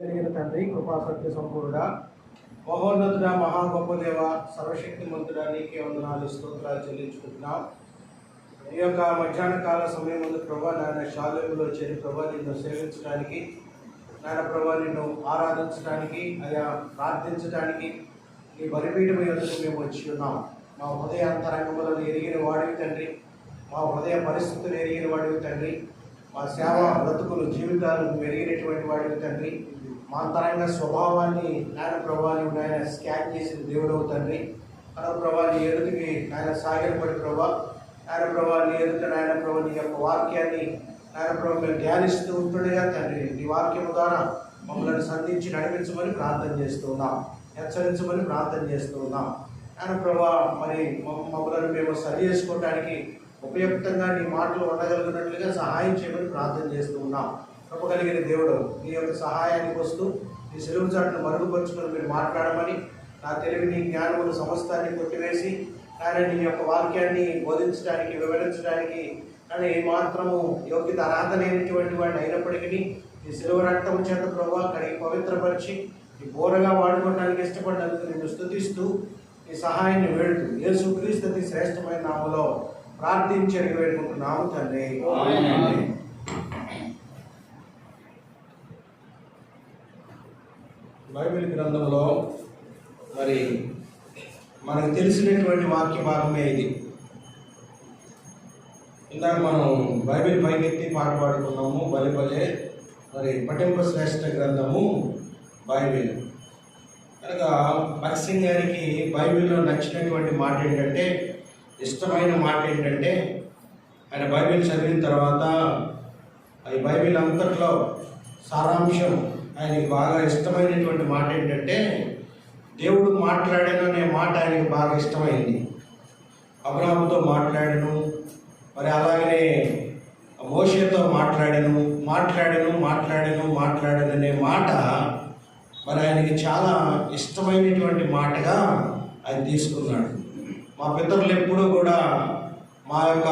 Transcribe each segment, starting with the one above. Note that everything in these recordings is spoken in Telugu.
జరిగిన తండ్రి కృపా సత్య సంపూర్ణ మహోన్నతుడ మహా గొప్ప దేవ సర్వశక్తిమంతుడా నీకే వందనాలు స్తోత్రాలు చెల్లించుకుంటున్నాం. ఈ యొక్క మధ్యాహ్న కాల సమయం ముందు ప్రభా నాయన శాలెంలో చేరి ప్రభా నిన్ను సేవించడానికి, నాయన ప్రభా నిన్ను ఆరాధించడానికి, అయా ప్రార్థించడానికి నీ బలిపీఠం ఎదుగు మేము వచ్చి ఉన్నాం. మా హృదయ అంతరంగములను ఎరిగిన వాడివి తండ్రి, మా హృదయ పరిస్థితులు ఎరిగిన వాడివి తండ్రి, మా సేవ బ్రతుకులు జీవితాలు మెరిగినటువంటి వాడివి తండ్రి, మా అంతరంగ స్వభావాన్ని నాయన ప్రభాని నాయన స్కాన్ చేసిన దేవుడవు తండ్రి. మన ప్రభాని ఎదుటికి నాయన సాగిలపడి ప్రభా నాయన ప్రభాని ఎదుట నాయన ప్రభా నీ యొక్క వాక్యాన్ని నాయన ప్రభు మేము ధ్యానిస్తూ ఉంటుండగా తండ్రి నీ వాక్యం ద్వారా మమ్మల్ని సంధించి నడిపించమని ప్రార్థన చేస్తూ ఉన్నాం, హెచ్చరించమని ప్రార్థన చేస్తూ ఉన్నాం. నాయన ప్రభా మరి మమ్మల్ని మేము సరి చేసుకోవడానికి ఉపయుక్తంగా నీ మాటలు ఉండగలిగినట్లుగా సహాయం చేయమని ప్రార్థన చేస్తూ ఉన్నాం. కృపగలిగిన దేవుడు నీ యొక్క సహాయానికి వస్తూ నీ సెలవు చాటును మరుగుపరుచుకొని మీరు మాట్లాడమని, నా తెలివిని జ్ఞానమును సమస్తాన్ని కొట్టివేసి ఆయన నీ యొక్క వాక్యాన్ని బోధించడానికి వివరించడానికి కానీ ఏమాత్రము యోగ్యత అర్హత లేనటువంటి వాడిని అయినప్పటికీ నీ సెలవు రక్తము చేత ప్రభావ కడిగి పవిత్రపరిచి నీ బోరగా వాడుకోవడానికి ఇష్టపడినందుకు నిన్ను స్తుతిస్తూ నీ సహాయాన్ని వేడుతూ యేసుక్రీస్తు అతి శ్రేష్టమైన నామములో ప్రార్థించి వేడుకుంటున్నాము తండ్రి. బైబిల్ గ్రంథంలో మరి మనకు తెలిసినటువంటి వాక్య భాగమే ఇది. ఇందాక మనం బైబిల్ పైకెత్తి పాట పాడుకున్నాము, బలిబలే మరి పఠింప శ్రేష్ఠ గ్రంథము బైబిల్. కనుక భగత్ సింగ్ గారికి బైబిల్లో నచ్చినటువంటి మాట ఏంటంటే, ఇష్టమైన మాట ఏంటంటే, ఆయన బైబిల్ చదివిన తర్వాత ఈ బైబిల్ అంతట్లో సారాంశం ఆయనకి బాగా ఇష్టమైనటువంటి మాట ఏంటంటే, దేవుడు మాట్లాడాను అనే మాట ఆయనకి బాగా ఇష్టమైంది. అబ్రహాముతో మాట్లాడాను, మరి అలాగనే మోషేతో మాట్లాడాను అనే మాట మరి ఆయనకి చాలా ఇష్టమైనటువంటి మాటగా ఆయన తీసుకున్నాడు. మా పితరులు ఎప్పుడూ కూడా, మా యొక్క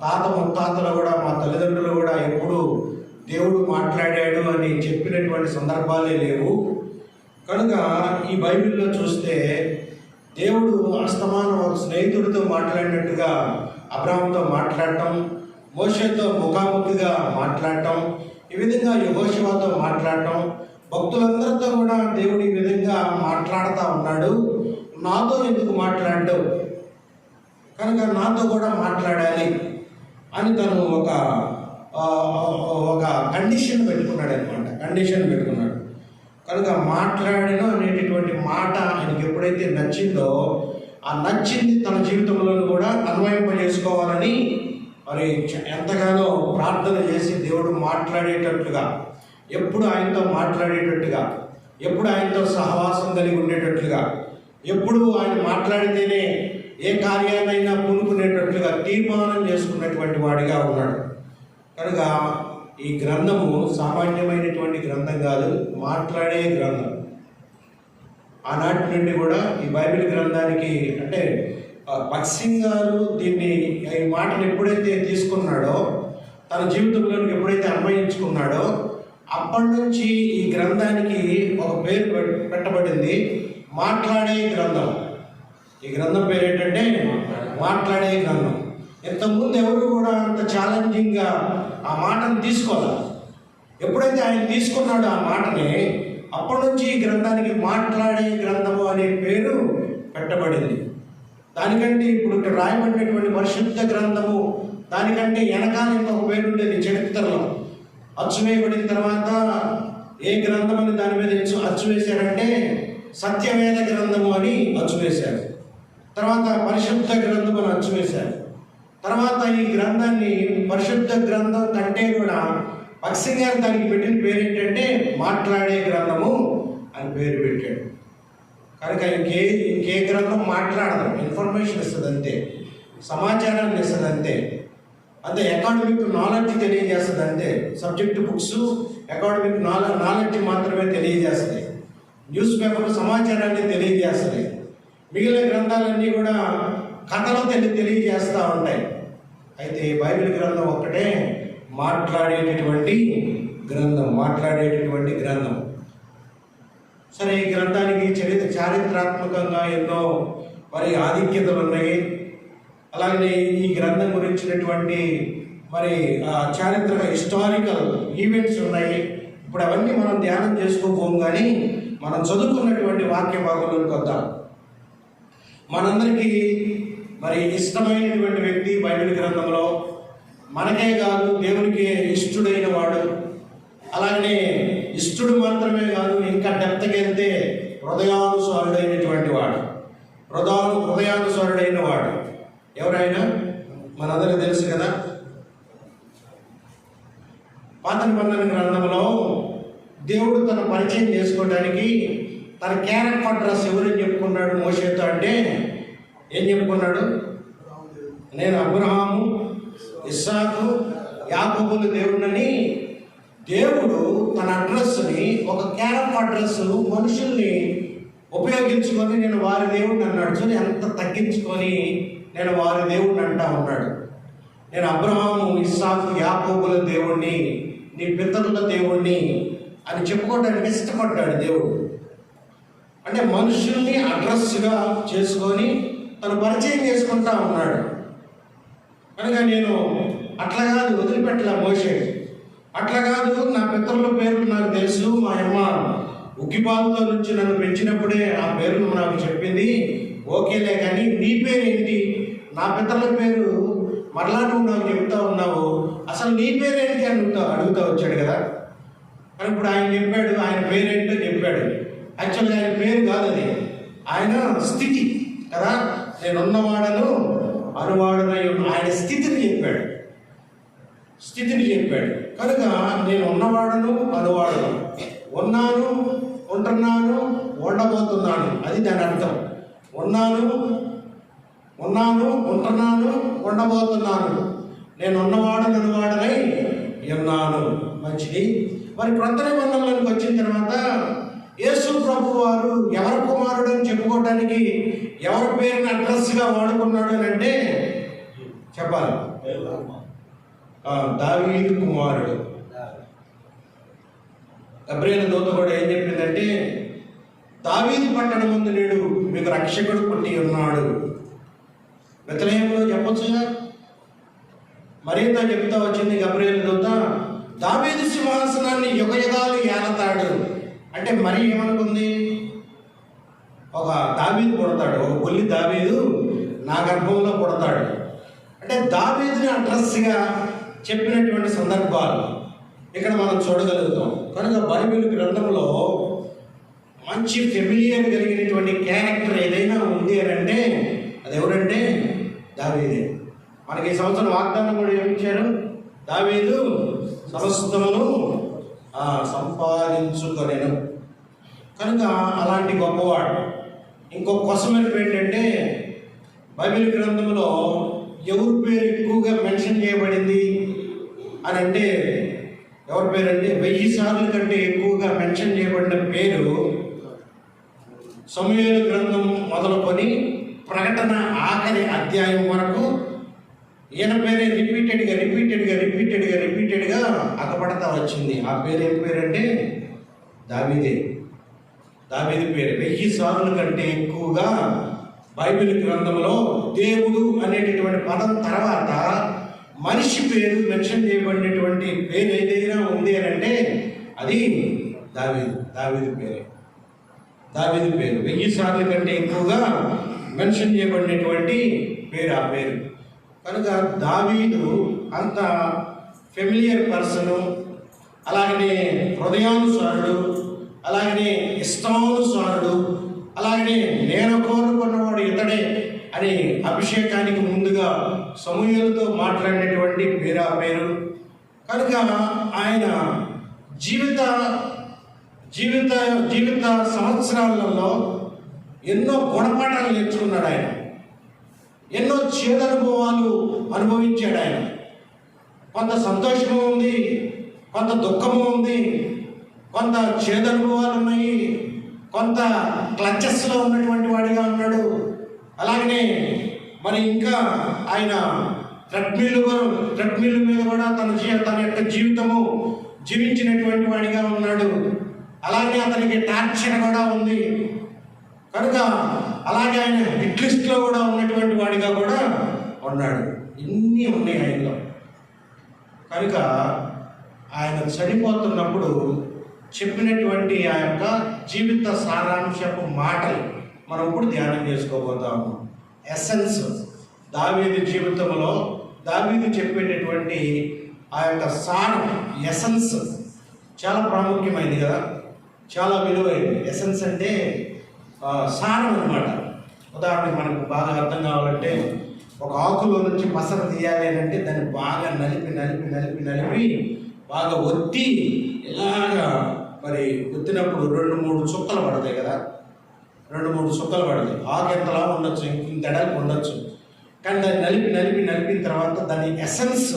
తాత ముత్తాతలు కూడా, మా తల్లిదండ్రులు కూడా ఎప్పుడూ దేవుడు మాట్లాడాడు అని చెప్పినటువంటి సందర్భాలే లేవు. కనుక ఈ బైబిల్లో చూస్తే దేవుడు అస్తమానం ఒక స్నేహితుడితో మాట్లాడినట్టుగా అబ్రహాముతో మాట్లాడటం, మోషేతో ముఖాముఖిగా మాట్లాడటం, ఈ విధంగా యెహోషువతో మాట్లాడటం, భక్తులందరితో కూడా దేవుడు ఈ విధంగా మాట్లాడుతూ ఉన్నాడు. నాతో ఎందుకు మాట్లాడడం, కనుక నాతో కూడా మాట్లాడాలి అని తను ఒక కండిషన్ పెట్టుకున్నాడు. కనుక మాట్లాడను అనేటటువంటి మాట ఆయనకి ఎప్పుడైతే నచ్చిందో, ఆ నచ్చింది తన జీవితంలో కూడా అన్వయింపజేసుకోవాలని మరి ఎంతగానో ప్రార్థన చేసి దేవుడు మాట్లాడేటట్లుగా, ఎప్పుడు ఆయనతో మాట్లాడేటట్టుగా, ఎప్పుడు ఆయనతో సహవాసం కలిగి ఉండేటట్లుగా, ఎప్పుడు ఆయన మాట్లాడితేనే ఏ కార్యాన్నైనా పూనుకునేటట్లుగా తీర్మానం చేసుకున్నటువంటి వాడిగా ఉన్నాడు. కనుక ఈ గ్రంథము సామాన్యమైనటువంటి గ్రంథం కాదు, మాట్లాడే గ్రంథం. ఆనాటి నుండి కూడా ఈ బైబిల్ గ్రంథానికి అంటే భగత్ సింగ్ గారు దీన్ని ఈ మాటను ఎప్పుడైతే తీసుకున్నాడో, తన జీవితంలోనికి ఎప్పుడైతే అన్వయించుకున్నాడో, అప్పటి నుంచి ఈ గ్రంథానికి ఒక పేరు పెట్టబడింది, మాట్లాడే గ్రంథం. ఈ గ్రంథం పేరు ఏంటంటే మాట్లాడే గ్రంథం. ఇంతకుముందు ఎవరు కూడా అంత ఛాలెంజింగ్గా ఆ మాటను తీసుకోవాలి. ఎప్పుడైతే ఆయన తీసుకున్నాడో ఆ మాటని, అప్పటి నుంచి ఈ గ్రంథానికి మాట్లాడే గ్రంథము అనే పేరు పెట్టబడింది. దానికంటే ఇప్పుడు ఇక్కడ రాయబడినటువంటి పరిశుద్ధ గ్రంథము, దానికంటే వెనకాల ఇంకొక పేరు ఉండేది చరిత్రలో. అచ్చు వేయబడిన తర్వాత ఏ గ్రంథం అని దాని మీద అచ్చు వేశారంటే సత్యవేద గ్రంథము అని అచ్చు వేశారు. తర్వాత పరిశుద్ధ గ్రంథం అని అచ్చు వేశారు. తర్వాత ఈ గ్రంథాన్ని పరిశుద్ధ గ్రంథం కంటే కూడా భగత్ సింగ్ గారు దానికి పెట్టిన పేరు ఏంటంటే మాట్లాడే గ్రంథము అని పేరు పెట్టాడు. కనుక ఇంకే గ్రంథం మాట్లాడదు, ఇన్ఫర్మేషన్ ఇస్తుంది అంతే, సమాచారాన్ని ఇస్తుంది అంతే, అకాడమిక్ నాలెడ్జ్ తెలియజేస్తుంది అంతే. సబ్జెక్ట్ బుక్స్ అకాడమిక్ నాలెడ్జ్ మాత్రమే తెలియజేస్తాయి. న్యూస్ పేపర్ సమాచారాన్ని తెలియజేస్తాయి. మిగిలిన గ్రంథాలన్నీ కూడా కథలు తెలియజేస్తూ ఉంటాయి. అయితే బైబిల్ గ్రంథం ఒక్కటే మాట్లాడేటటువంటి గ్రంథం. సరే, ఈ గ్రంథానికి చారిత్రాత్మకంగా ఎన్నో మరి ఆధిక్యతలు ఉన్నాయి. అలాగే ఈ గ్రంథం గురించినటువంటి మరి చారిత్రక హిస్టారికల్ ఈవెంట్స్ ఉన్నాయి. ఇప్పుడు అవన్నీ మనం ధ్యానం చేసుకోబోము, కానీ మనం చదువుకున్నటువంటి వాక్య భాగంలోకి వద్దాం. మనందరికీ మరి ఇష్టమైనటువంటి వ్యక్తి బైబిల్ గ్రంథంలో, మనకే కాదు దేవునికి ఇష్టడైన వాడు, అలాగనే ఇష్టడు మాత్రమే కాదు ఇంకా డెప్త్కి వెళ్తే హృదయానుసారుడైనటువంటి వాడు. హృదయానుసారుడైన వాడు ఎవరైనా మనందరికీ తెలుసు కదా. పాత నిబంధన గ్రంథంలో దేవుడు తన పరిచయం చేసుకోవడానికి తన క్యారెక్టర్ అడ్రస్ ఎవరని చెప్పుకున్నాడు మోషేతో అంటే ఏం చెప్పుకున్నాడు? నేను అబ్రహాము, ఇస్సాకు, యాకోబుల దేవుడిని. దేవుడు తన అడ్రస్ని, ఒక క్యారెక్టర్ అడ్రస్ మనుషుల్ని ఉపయోగించుకొని నేను వారి దేవుడిని అన్నాడు. సో ఎంత తగ్గించుకొని నేను వారి దేవుడిని అంటా ఉన్నాడు. నేను అబ్రహాము, ఇస్సాకు, యాకోబుల దేవుణ్ణి, నీ పితరుల దేవుణ్ణి అని చెప్పుకోవడానికి ఇష్టపడ్డాడు దేవుడు. అంటే మనుషుల్ని అడ్రస్గా చేసుకొని తను పరిచయం చేసుకుంటా ఉన్నాడు. కనుక నేను అట్లా కాదు, వదిలిపెట్టలే మోషే. అట్లా కాదు, నా పితరుల పేర్లు నాకు తెలుసు, మా అమ్మ ఉగ్గిపాలతో నుంచి నన్ను పెంచినప్పుడే ఆ పేర్లు నాకు చెప్పింది, ఓకేలే, కానీ నీ పేరేంటి? నా పితరుల పేరు మరలా నువ్వు నాకు చెప్తా ఉన్నావు, అసలు నీ పేరేంటి అని అడుగుతా వచ్చాడు కదా. కానీ ఇప్పుడు ఆయన చెప్పాడు, ఆయన పేరేంటో చెప్పాడు. యాక్చువల్గా ఆయన పేరు కాదు అది, ఆయన స్థితి కదా. నేనున్నవాడను అనువాడనై ఆయన స్థితిని చెప్పాడు. కనుక నేను ఉన్నవాడను అనువాడను, ఉన్నాను, ఉంటున్నాను, ఉండబోతున్నాను, అది దాని అర్థం. ఉన్నాను, ఉంటున్నాను, ఉండబోతున్నాను, నేను ఉన్నవాడను అనువాడనై ఉన్నాను. మంచిది. మరి క్రొత్త నిబంధనలోకి వచ్చిన తర్వాత యేసు ప్రభు వారు ఎవరి కుమారుడు అని చెప్పుకోవడానికి ఎవరి పేరుని అడ్రస్గా వాడుకున్నాడు అని అంటే చెప్పాలి, దావీదు కుమారుడు. గబ్రియేలు దూత కూడా ఏం చెప్పిందంటే, దావీదు పట్టణం ముందు నేడు మీకు రక్షకుడు పుట్టి ఉన్నాడు. బెత్లెహేములో చెప్పొచ్చుగా. మరింత చెప్తా వచ్చింది గబ్రియేలు దూత, దావీదు సింహాసనాన్ని యుగయుగాలు ఏలతాడు అంటే మరి ఏమనుకుంది? ఒక దావీదు పుడతాడు, ఒక బొల్లి దావీదు నా గర్భంలో పుడతాడు అంటే దావీదుని అడ్రస్గా చెప్పినటువంటి సందర్భాలు ఇక్కడ మనం చూడగలుగుతాం. కనుక బైబిల్ గ్రంథంలో మంచి ఫెమిలియర్ కలిగినటువంటి క్యారెక్టర్ ఏదైనా ఉంది అని అంటే అది ఎవరంటే దావీదే. మనకి ఈ సంవత్సరం వాగ్దానం కూడా ఏమిచ్చారు? దావీదు సమస్తమును సంపాదించుకొనెను. కనుక అలాంటి గొప్పవాడు. ఇంకొక కొసమెరుపు ఏంటంటే బైబిల్ గ్రంథంలో ఎవరి పేరు ఎక్కువగా మెన్షన్ చేయబడింది అని అంటే ఎవరి పేరు అంటే 1000 సార్లు కంటే ఎక్కువగా మెన్షన్ చేయబడిన పేరు సమూయేలు గ్రంథం మొదలుకొని ప్రకటన ఆఖరి అధ్యాయం వరకు ఈయన పేరే రిపీటెడ్గా అకపడతా వచ్చింది. ఆ పేరు ఏం పేరంటే దావీదే. దావీదు పేరు 1000 సార్లు కంటే ఎక్కువగా బైబిల్ గ్రంథంలో దేవుడు అనేటటువంటి పదం తర్వాత మనిషి పేరు మెన్షన్ చేయబడినటువంటి పేరు ఏదైనా ఉంది అని అంటే అది దావీదు పేరు. 1000 సార్లు కంటే ఎక్కువగా మెన్షన్ చేయబడినటువంటి పేరు ఆ పేరు. కనుక దావీదు అంత ఫెమిలియర్ పర్సను, అలాగనే హృదయానుసారుడు, అలాగనే ఇష్టానుసారుడు, అలాగనే నేను కోరుకున్నవాడు ఇతడే అని అభిషేకానికి ముందుగా సమూయేలుతో మాట్లాడినటువంటి పేరు ఆ పేరు. కనుక ఆయన జీవిత సంవత్సరాలలో ఎన్నో గుణపాఠాలు నేర్చుకున్నాడు. ఆయన ఎన్నో చేదనుభవాలు అనుభవించాడు. ఆయన కొంత సంతోషము ఉంది, కొంత దుఃఖము ఉంది, కొంత చేదనుభవాలు ఉన్నాయి, కొంత క్లచెస్లో ఉన్నటువంటి వాడిగా ఉన్నాడు. అలాగనే మరి ఇంకా ఆయన ట్రెడ్మిల్ మీద కూడా తన యొక్క జీవితము జీవించినటువంటి వాడిగా ఉన్నాడు. అలాగే అతనికి టార్చర్ కూడా ఉంది. కనుక అలాగే ఆయన హిట్ లిస్ట్లో కూడా ఉన్నటువంటి వాడిగా కూడా ఉన్నాడు. ఇన్ని ఉన్నాయి ఆయనలో. కనుక ఆయన చనిపోతున్నప్పుడు చెప్పినటువంటి ఆ యొక్క జీవిత సారాంశపు మాటలు మనం ఇప్పుడు ధ్యానం చేసుకోబోతాము. ఎసెన్స్, దావీదు జీవితంలో దావీదు చెప్పేటటువంటి ఆ యొక్క సారం, ఎసెన్స్ చాలా ప్రాముఖ్యమైనది కదా, చాలా విలువైనది. ఎసెన్స్ అంటే సారం అన్నమాట. ఉదాహరణకి మనకు బాగా అర్థం కావాలంటే, ఒక ఆకులో నుంచి పసర తీయాలి అని అంటే దాన్ని బాగా నలిపి నలిపి నలిపి నలిపి బాగా ఒత్తి ఇలాగా మరి ఒత్తినప్పుడు 2-3 చుక్కలు పడతాయి కదా, 2-3 చుక్కలు పడతాయి. ఆకు ఎంతలా ఉండొచ్చు, ఇంత ఎడల్పు ఉండొచ్చు. కానీ దాన్ని నలిపి నలిపి నలిపిన తర్వాత దాని ఎసెన్స్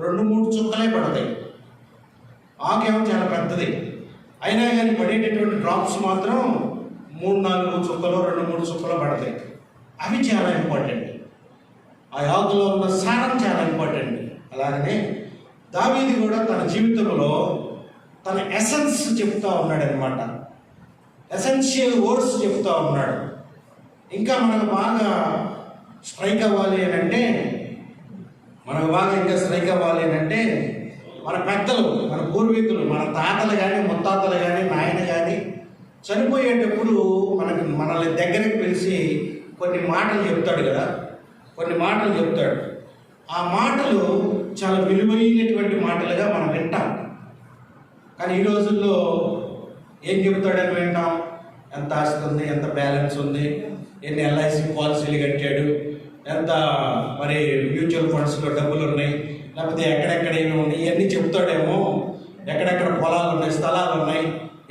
2-3 చుక్కలే పడతాయి. ఆకేమో చాలా పెద్దది, అయినా కానీ పడేటటువంటి డ్రాప్స్ మాత్రం 3-4 చుక్కలు 2-3 చుక్కలు పడతాయి. అవి చాలా ఇంపార్టెంట్. ఆ ఆకులో ఉన్న సారం చాలా ఇంపార్టెంట్. అలాగనే దావీదు కూడా తన జీవితంలో తన ఎసెన్స్ చెప్తా ఉన్నాడు అనమాట. ఎసెన్షియల్ వర్డ్స్ చెప్తా ఉన్నాడు. ఇంకా మనకు బాగా స్ట్రైక్ అవ్వాలి అని అంటే, మన పెద్దలు, మన పూర్వీకులు, మన తాతలు కానీ ముత్తాతలు కానీ నాయన కానీ చనిపోయేటప్పుడు మనల్ని దగ్గరికి పిలిచి కొన్ని మాటలు చెప్తాడు కదా, కొన్ని మాటలు చెప్తాడు. ఆ మాటలు చాలా విలువైనటువంటి మాటలుగా మనం వింటాం. కానీ ఈ రోజుల్లో ఏం చెప్తాడని వింటాం? ఎంత ఆస్తి ఉంది, ఎంత బ్యాలెన్స్ ఉంది, ఎన్ని ఎల్ఐసి పాలసీలు కట్టాడు, ఎంత మరి మ్యూచువల్ ఫండ్స్లో డబ్బులు ఉన్నాయి, లేకపోతే ఎక్కడెక్కడ ఏమి ఉన్నాయి, ఇవన్నీ చెప్తాడేమో. ఎక్కడెక్కడ పొలాలు ఉన్నాయి, స్థలాలు ఉన్నాయి,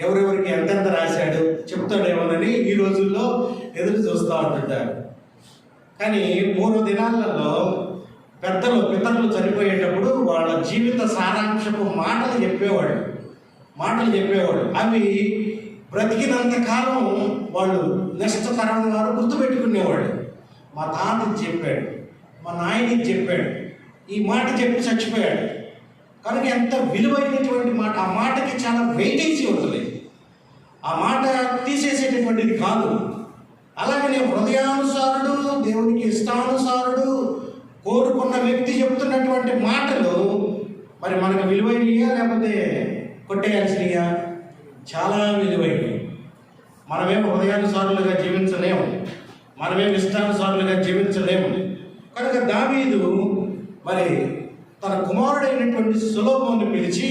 ఎవరెవరికి ఎంతెంత రాశాడు చెప్తాడేమోనని ఈ రోజుల్లో ఎదురు చూస్తూ ఉంటుంటారు. కానీ పూర్వ దినాలలో పితరులు చనిపోయేటప్పుడు వాళ్ళ జీవిత సారాంశపు మాటలు చెప్పేవాడు. అవి బ్రతికినంత కాలం వాళ్ళు నెక్స్ట్ తరం వారు గుర్తుపెట్టుకునేవాడు. మా తాతకి చెప్పాడు, మా నాయనకి చెప్పాడు, ఈ మాట చెప్పి చచ్చిపోయాడు. కనుక ఎంత విలువైనటువంటి మాట. ఆ మాటకి చాలా వెయిటేజీ ఉంటుంది. ఆ మాట తీసేసేటటువంటిది కాదు. అలాగనే హృదయానుసారుడు, దేవునికి ఇష్టానుసారుడు, కోరుకున్న వ్యక్తి చెప్తున్నటువంటి మాటలు మరి మనకు విలువైనయా లేకపోతే కొట్టేయాల్సినయా? చాలా విలువైనవి. మనమేం హృదయానుసారులుగా జీవించలేము, మనమేం ఇష్టానుసారులుగా జీవించలేము. కనుక దావీదు మరి తన కుమారుడైనటువంటి సొలొమోనుని పిలిచి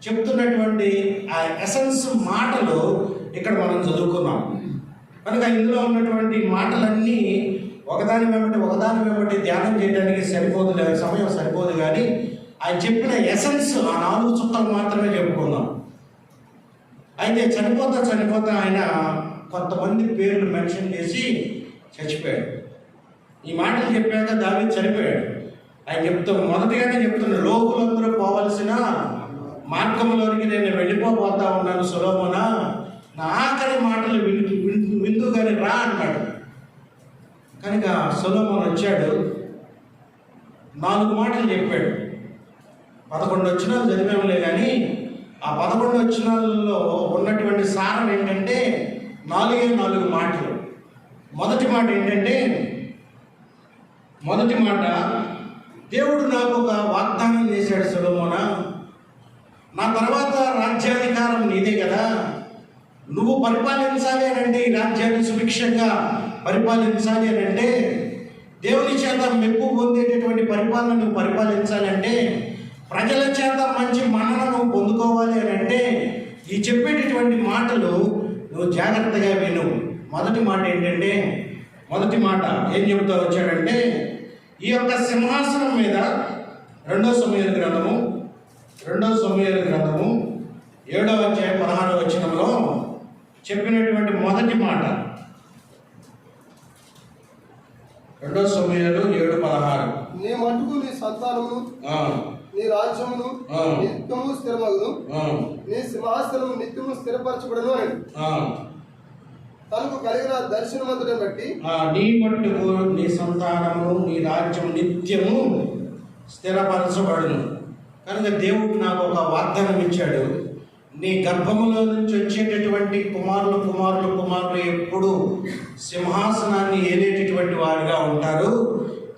చెప్తున్నటువంటి ఆ ఎసెన్స్ మాటలు ఇక్కడ మనం చదువుకున్నాం. కనుక ఇందులో ఉన్నటువంటి మాటలన్నీ ఒకదాని వెంబటి ధ్యానం చేయడానికి సమయం సరిపోదు. కానీ ఆయన చెప్పిన ఎసెన్స్ ఆ 4 చుక్కలు మాత్రమే చెప్పుకుందాం. అయితే చనిపోతా ఆయన కొంతమంది పేర్లు మెన్షన్ చేసి చచ్చిపోయాడు. ఈ మాటలు చెప్పాక దావీదు చనిపోయాడు. ఆయన మొదటిగానే చెప్తున్నాడు, లోకులందరూ పోవలసిన మార్గంలోనికి నేను వెళ్ళిపోతా ఉన్నాను సొలొమోనా, నా ఆఖరి మాటలు విందు కానీ రా అన్నాడు. కనుక సొలొమోను వచ్చాడు, 4 మాటలు చెప్పాడు. 11 వచనాలు చదివేమలే కానీ ఆ 11 వచనాలలో ఉన్నటువంటి సారం ఏంటంటే 4 మాటలు. మొదటి మాట ఏంటంటే, దేవుడు నాకు ఒక వాగ్దానం చేశాడు, సొలొమోనా, నా తర్వాత రాజ్యాధికారం నీదే కదా, నువ్వు పరిపాలించాలి అని అంటే, ఈ రాజ్యాన్ని సుభిక్షంగా పరిపాలించాలి అని అంటే, దేవుని చేత మెప్పు పొందేటటువంటి పరిపాలన నువ్వు పరిపాలించాలంటే, ప్రజల చేత మంచి మన్నన నువ్వు పొందుకోవాలి అని అంటే, ఈ చెప్పేటటువంటి మాటలు నువ్వు జాగ్రత్తగా విను. మొదటి మాట ఏంటంటే, ఏం చెబుతూ వచ్చాడంటే, ఈ యొక్క సింహాసనం మీద 2 సమూయేలు గ్రంథము 7వ అధ్యాయం 16వ వచనంలో చెప్పినటువంటి మొదటి మాట, 2 సమూయేలు 7:16, నీ మట్టుకు నీ సంతానమును నీ రాజ్యమును నిత్యము స్థిరమగును, నీ సింహాసనము నిత్యము స్థిరపరచబడును అని తనకు కలిగిన దర్శనమంతని బట్టి, నీ మట్టుకు నీ సంతానము నీ రాజ్యం నిత్యము స్థిరపరచబడును. కనుక దేవుడు నాకు ఒక వాగ్దానం ఇచ్చాడు, నీ గర్భములో నుంచి వచ్చేటటువంటి కుమారులు ఎప్పుడు సింహాసనాన్ని ఏలేటటువంటి వారుగా ఉంటారు,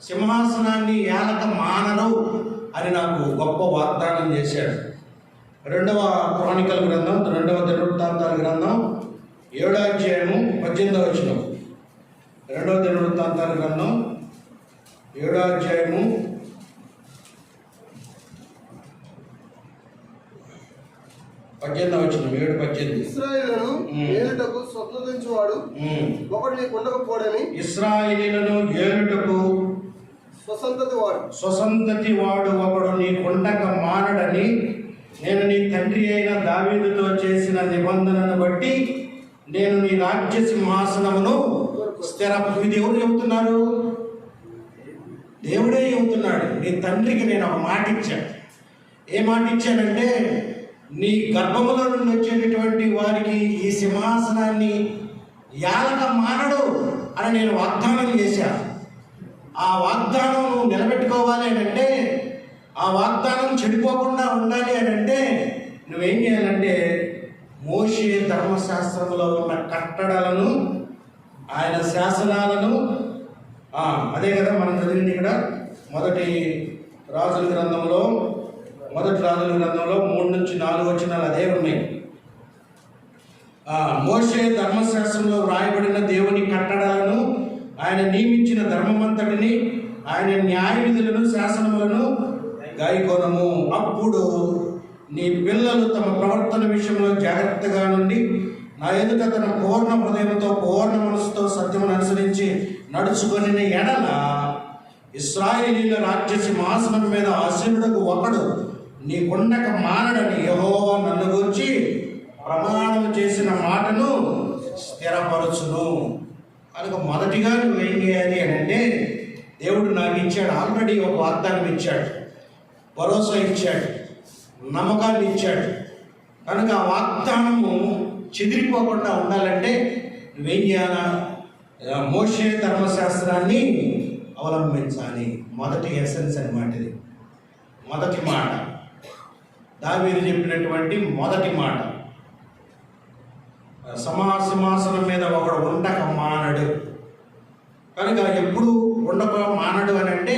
సింహాసనాన్ని ఏలక మానరు అని నాకు గొప్ప వాగ్దానం చేశాడు. 2వ క్రానికల్ గ్రంథం, 2వ దినవృత్తాంతాల గ్రంథం 7వ అధ్యాయము 18వ వచనం. 2వ దినవృత్తాంతాల గ్రంథం 7వ అధ్యాయము 18వ వచనం. 7:18. ఇశ్రాయేలును ఏలుటకు స్వతంత్రించువాడు ఒకడు నీకు ఉండకపోడని. ఇశ్రాయేలును ఏలుటకు స్వసంతతి వాడు ఒకడు నీకుండక మానడని నేను నీ తండ్రి అయిన దావీదుతో చేసిన నిబంధనను బట్టి నేను నీ రాజ్య సింహాసనమును ఇది ఎవరు చెబుతున్నారు? దేవుడే చెబుతున్నాడు. నీ తండ్రికి నేను ఒక మాట ఇచ్చాను. ఏ మాట ఇచ్చానంటే, నీ గర్భములో నుండి వచ్చేటటువంటి వారికి ఈ సింహాసనాన్ని యాలక మానడు అని నేను వాగ్దానం చేశాను. ఆ వాగ్దానం నువ్వు నిలబెట్టుకోవాలి అని అంటే, ఆ వాగ్దానం చెడిపోకుండా ఉండాలి అని అంటే నువ్వేం చేయాలంటే, మోషే ధర్మశాస్త్రంలో ఉన్న కట్టడలను, ఆయన శాసనాలను, అదే కదా మనం చదివింది ఇక్కడ మొదటి రాజుల గ్రంథంలో 3-4 వచనాలు అదే ఉన్నాయి. మోషే ధర్మశాస్త్రంలో వ్రాయబడిన దేవుని కట్టడాలను, ఆయన నియమించిన ధర్మమంతటిని, ఆయన న్యాయ విధులను, శాసనములను గాయకొనము. అప్పుడు నీ పిల్లలు తమ ప్రవర్తన విషయంలో జాగ్రత్తగా నుండి నా ఎదుట తన పూర్ణ హృదయంతో, పూర్ణ మనసుతో సత్యమును అనుసరించి నడుచుకొని ఎడల ఇశ్రాయేలీయుల రాజ్య సింహాసనం మీద ఆసీనుడకు ఒకడు నీకుండక మానడని యెహోవా నన్ను గూర్చి ప్రమాణం చేసిన మాటను స్థిరపరచును. కనుక మొదటిగా నువ్వేం చేయాలి అని అంటే, దేవుడు నాకు ఇచ్చాడు, ఆల్రెడీ ఒక వాగ్దానం ఇచ్చాడు, భరోసా ఇచ్చాడు, నమ్మకాన్ని ఇచ్చాడు. కనుక ఆ వాగ్దానము చెదిరిపోకుండా ఉండాలంటే నువ్వేం చేయాలా? మోషే ధర్మశాస్త్రాన్ని అవలంబించాలి. మొదటి ఎసెన్స్ అన్నమాట ఇది. మొదటి మాట, దావీదు చెప్పినటువంటి మొదటి మాట. సింహాసనం మీద ఒకడు ఉండక మానడు. కనుక ఎప్పుడు ఉండక మానడు అని అంటే,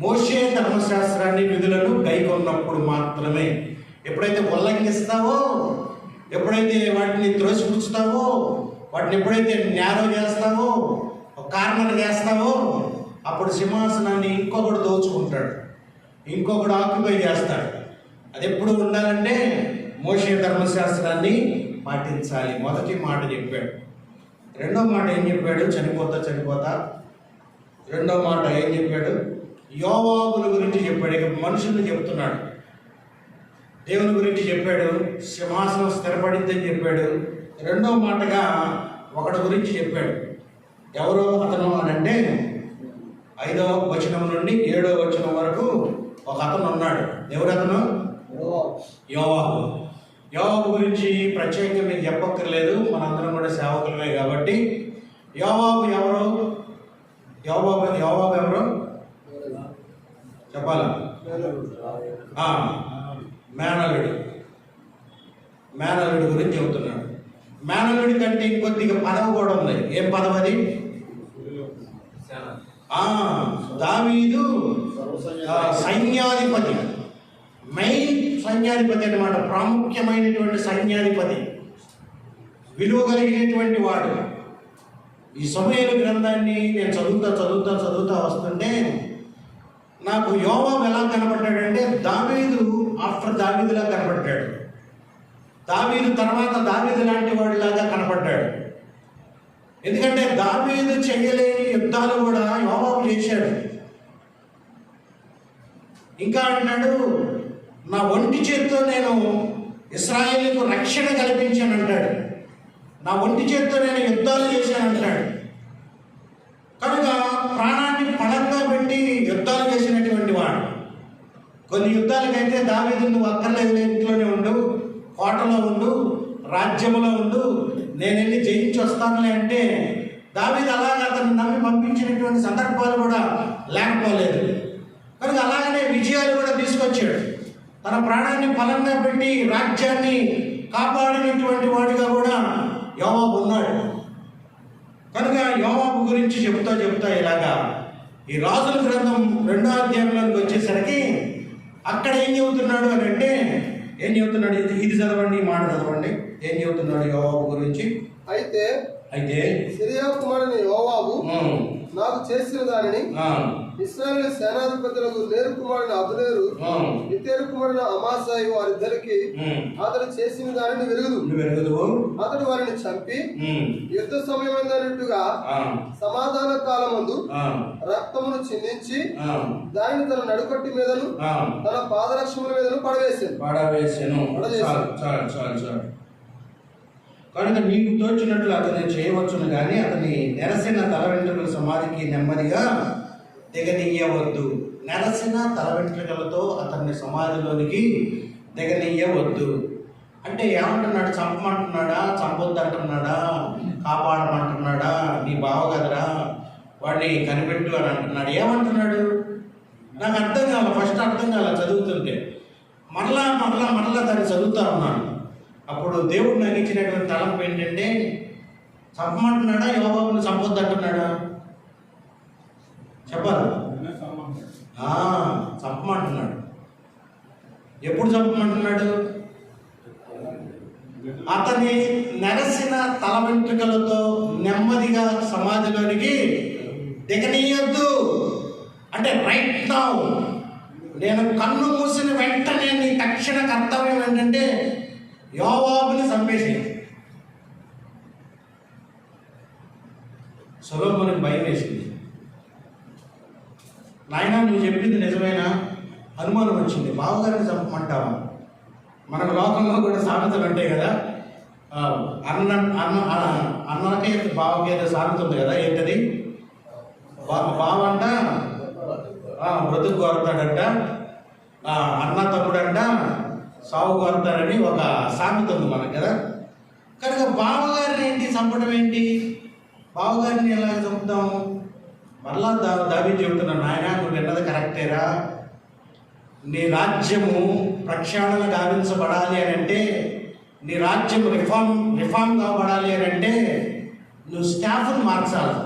మోషే ధర్మశాస్త్రాన్ని, విధులను గైకొన్నప్పుడు మాత్రమే. ఎప్పుడైతే ఉల్లంఘిస్తావో, ఎప్పుడైతే వాటిని త్రోసిపుచ్చుతావో, వాటిని ఎప్పుడైతే న్యారో చేస్తావో, కార్నర్ చేస్తావో, అప్పుడు సింహాసనాన్ని ఇంకొకడు దోచుకుంటాడు, ఇంకొకడు ఆక్యుపై చేస్తాడు. అది ఎప్పుడు ఉండాలంటే మోషే ధర్మశాస్త్రాన్ని పాటించాలి. మొదటి మాట చెప్పాడు. రెండో మాట ఏం చెప్పాడు? చనిపోతా. రెండో మాట ఏం చెప్పాడు? యోవాబుల గురించి చెప్పాడు. ఇక మనుషుల్ని చెప్తున్నాడు. దేవుని గురించి చెప్పాడు, సింహాసనం స్థిరపడిద్దని చెప్పాడు. రెండో మాటగా ఒకటి గురించి చెప్పాడు. ఎవరో అతను అని అంటే 5వ వచనం నుండి 7వ వచనం వరకు ఒక అతను ఉన్నాడు. ఎవరతను? యోవాబు. యోవాబు గురించి ప్రత్యేకంగా మీకు చెప్పక్కర్లేదు, మనందరం కూడా సేవకులమే కాబట్టి. యోవాబు ఎవరు? యోవాబు ఎవరు చెప్పాలా? మేనలుడు గురించి చెబుతున్నాడు. మేనలుడి కంటే ఇంకొద్దిగా పదవి కూడా ఉంది. ఏం పదవి అది? దావీదు సైన్యాధిపతి, మెయిన్ సైన్యాధిపతి అన్నమాట. ప్రాముఖ్యమైనటువంటి సైన్యాధిపతి, విలువ కలిగినటువంటి వాడు. ఈ సమూయేలు గ్రంథాన్ని నేను చదువుతా వస్తుంటే నాకు యోవాబు ఎలా కనబడ్డాడంటే, దావీదు ఆఫ్టర్ దావీదులా కనబడ్డాడు. దావీదు తర్వాత దావీదు లాంటి వాడిలాగా కనబడ్డాడు. ఎందుకంటే దావీదు చేయలేని యుద్ధాలు కూడా యోవాబు చేశాడు. ఇంకా అంటాడు, నా ఒంటి చేత్తో నేను ఇశ్రాయేలుకు రక్షణ కల్పించానంటాడు. నా ఒంటి చేత్తో నేను యుద్ధాలు చేశానంటాడు. కనుక ప్రాణాన్ని పణంగా పెట్టి యుద్ధాలు చేసినటువంటి వాడు. కొన్ని యుద్ధాలకైతే దావీదు నువ్వు అక్కర్లేదు, ఇంట్లోనే ఉండు, కోటలో ఉండు, రాజ్యంలో ఉండు, నేను వెళ్ళి జయించి వస్తానులే అంటే దావీదు అలాగే అతను నమ్మి పంపించినటువంటి సందర్భాలు కూడా లేకపోలేదు. కనుక అలాగనే విజయాలు కూడా తీసుకొచ్చాడు. తన ప్రాణాన్ని ఫలంగా పెట్టి రాజ్యాన్ని కాపాడినటువంటి వాడిగా కూడా యోవాబు ఉన్నాడు. కనుక యోవాబు గురించి చెప్తా ఇలాగా ఈ రాజుల గ్రంథం 2వ అధ్యాయంలోకి వచ్చేసరికి అక్కడ ఏం చెబుతున్నాడు అని అంటే, ఏం చెబుతున్నాడు? ఇది చదవండి, ఈ మాట చదవండి. ఏం చెబుతున్నాడు యోవాబు గురించి? అయితే సిరియా కుమారుని యోవాబు నాకు చేసిన దానిని ఇశ్రాయేలు సేనాధిపతులకు నేరు కుమారుని అబ్నేరు, ఇత్తేరు కుమారుని అమాసాయి వారిద్దరికి అతడు చేసిన దానిని వెరుగుదు. అతడు వారిని చంపి యుద్ధ సమయమైనట్టుగా సమాధాన కాలమందు రక్తమును చిందించి దానిని తన నడుకట్టి మీదను తన పాదరక్షముల మీదను పడవేసాను. కనుక నీకు తోచినట్లు అతన్ని చేయవచ్చును, కానీ అతని నెరసిన తల వెంట్రుకల సమాధికి నెమ్మదిగా దిగనీయవద్దు. నెరసిన తల వెంట్రుకలతో అతన్ని సమాధిలోనికి దిగనీయవద్దు అంటే ఏమంటున్నాడు? చంపమంటున్నాడా, చంపొద్దు అంటున్నాడా, కాపాడమంటున్నాడా? నీ బావ కదరా, వాడిని కనిపెట్టు అని అంటున్నాడు. ఏమంటున్నాడు? నాకు అర్థం కాల, ఫస్ట్ అర్థం కాల చదువుతుంటే. మరలా దాన్ని చదువుతా ఉన్నాను. అప్పుడు దేవుడు నాకు ఇచ్చినటువంటి తలంపు ఏంటంటే, చంపమంటున్నాడా, యోవాబుని చంపొద్దు అంటున్నాడా? చెప్పాలి. చంపమంటున్నాడు. ఎప్పుడు చంపమంటున్నాడు? అతని నెరసిన తల వెంట్రుకలతో నెమ్మదిగా సమాధిలోనికి దిగనీయొద్దు అంటే రైట్ నౌ, నేను కన్ను మూసిన వెంటనే నీ తక్షణ కర్తవ్యం ఏంటంటే యోవాబుని చంపేసి. సొలొమోనుకి భయం వేసింది. నాయనా నువ్వు చెప్పింది నిజమేనా? అనుమానం వచ్చింది. బావగారిని చంపమంటావా? మనకు లోకంలో కూడా సామెతలు ఉంటాయి కదా, అన్నకి బావకి ఏదో సామెత ఉంది కదా, ఏంటది? బావ అంట మృతుకు కోరుతాడంట, అన్న తమ్ముడంట సాగు కోరుతారని ఒక సామెత ఉంది మనకు కదా. కనుక బావగారిని ఏంటి చంపడం ఏంటి? బావగారిని ఎలా చంపుతాము? మరలా దావీదు చెబుతున్నాను, నాయన నువ్వు విన్నది కరెక్టేరా, నీ రాజ్యము ప్రక్షాళన గావించబడాలి అని అంటే, నీ రాజ్యం రిఫార్మ్ కావబడాలి అని అంటే నువ్వు స్టాఫ్ను మార్చాలి.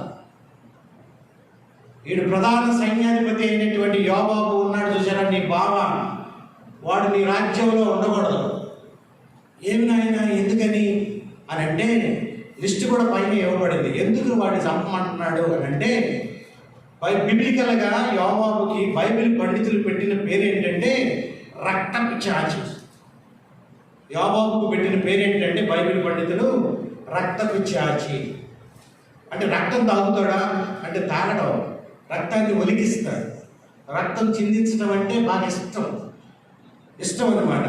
వీడు ప్రధాన సైన్యాధిపతి అయినటువంటి యోవాబు ఉన్నాడు చూసారా, నీ బావ, వాడు నీ రాజ్యంలో ఉండకూడదు. ఏమి నాయన ఎందుకని అని అంటే లిస్టు కూడా పైన ఇవ్వబడింది. ఎందుకు వాడిని చంపమంటున్నాడు అని అంటే, బిబ్లికల్గా యోవాబుకి బైబిల్ పండితులు పెట్టిన పేరు ఏంటంటే రక్తపు చాచి. యోవాబుకు పెట్టిన పేరు ఏంటంటే బైబిల్ పండితులు రక్తపు చాచి. అంటే రక్తం తాగుతాడా అంటే తాగడం, రక్తాన్ని ఒలికిస్తాడు. రక్తం చిందించడం అంటే బాగా ఇష్టం అన్నమాట.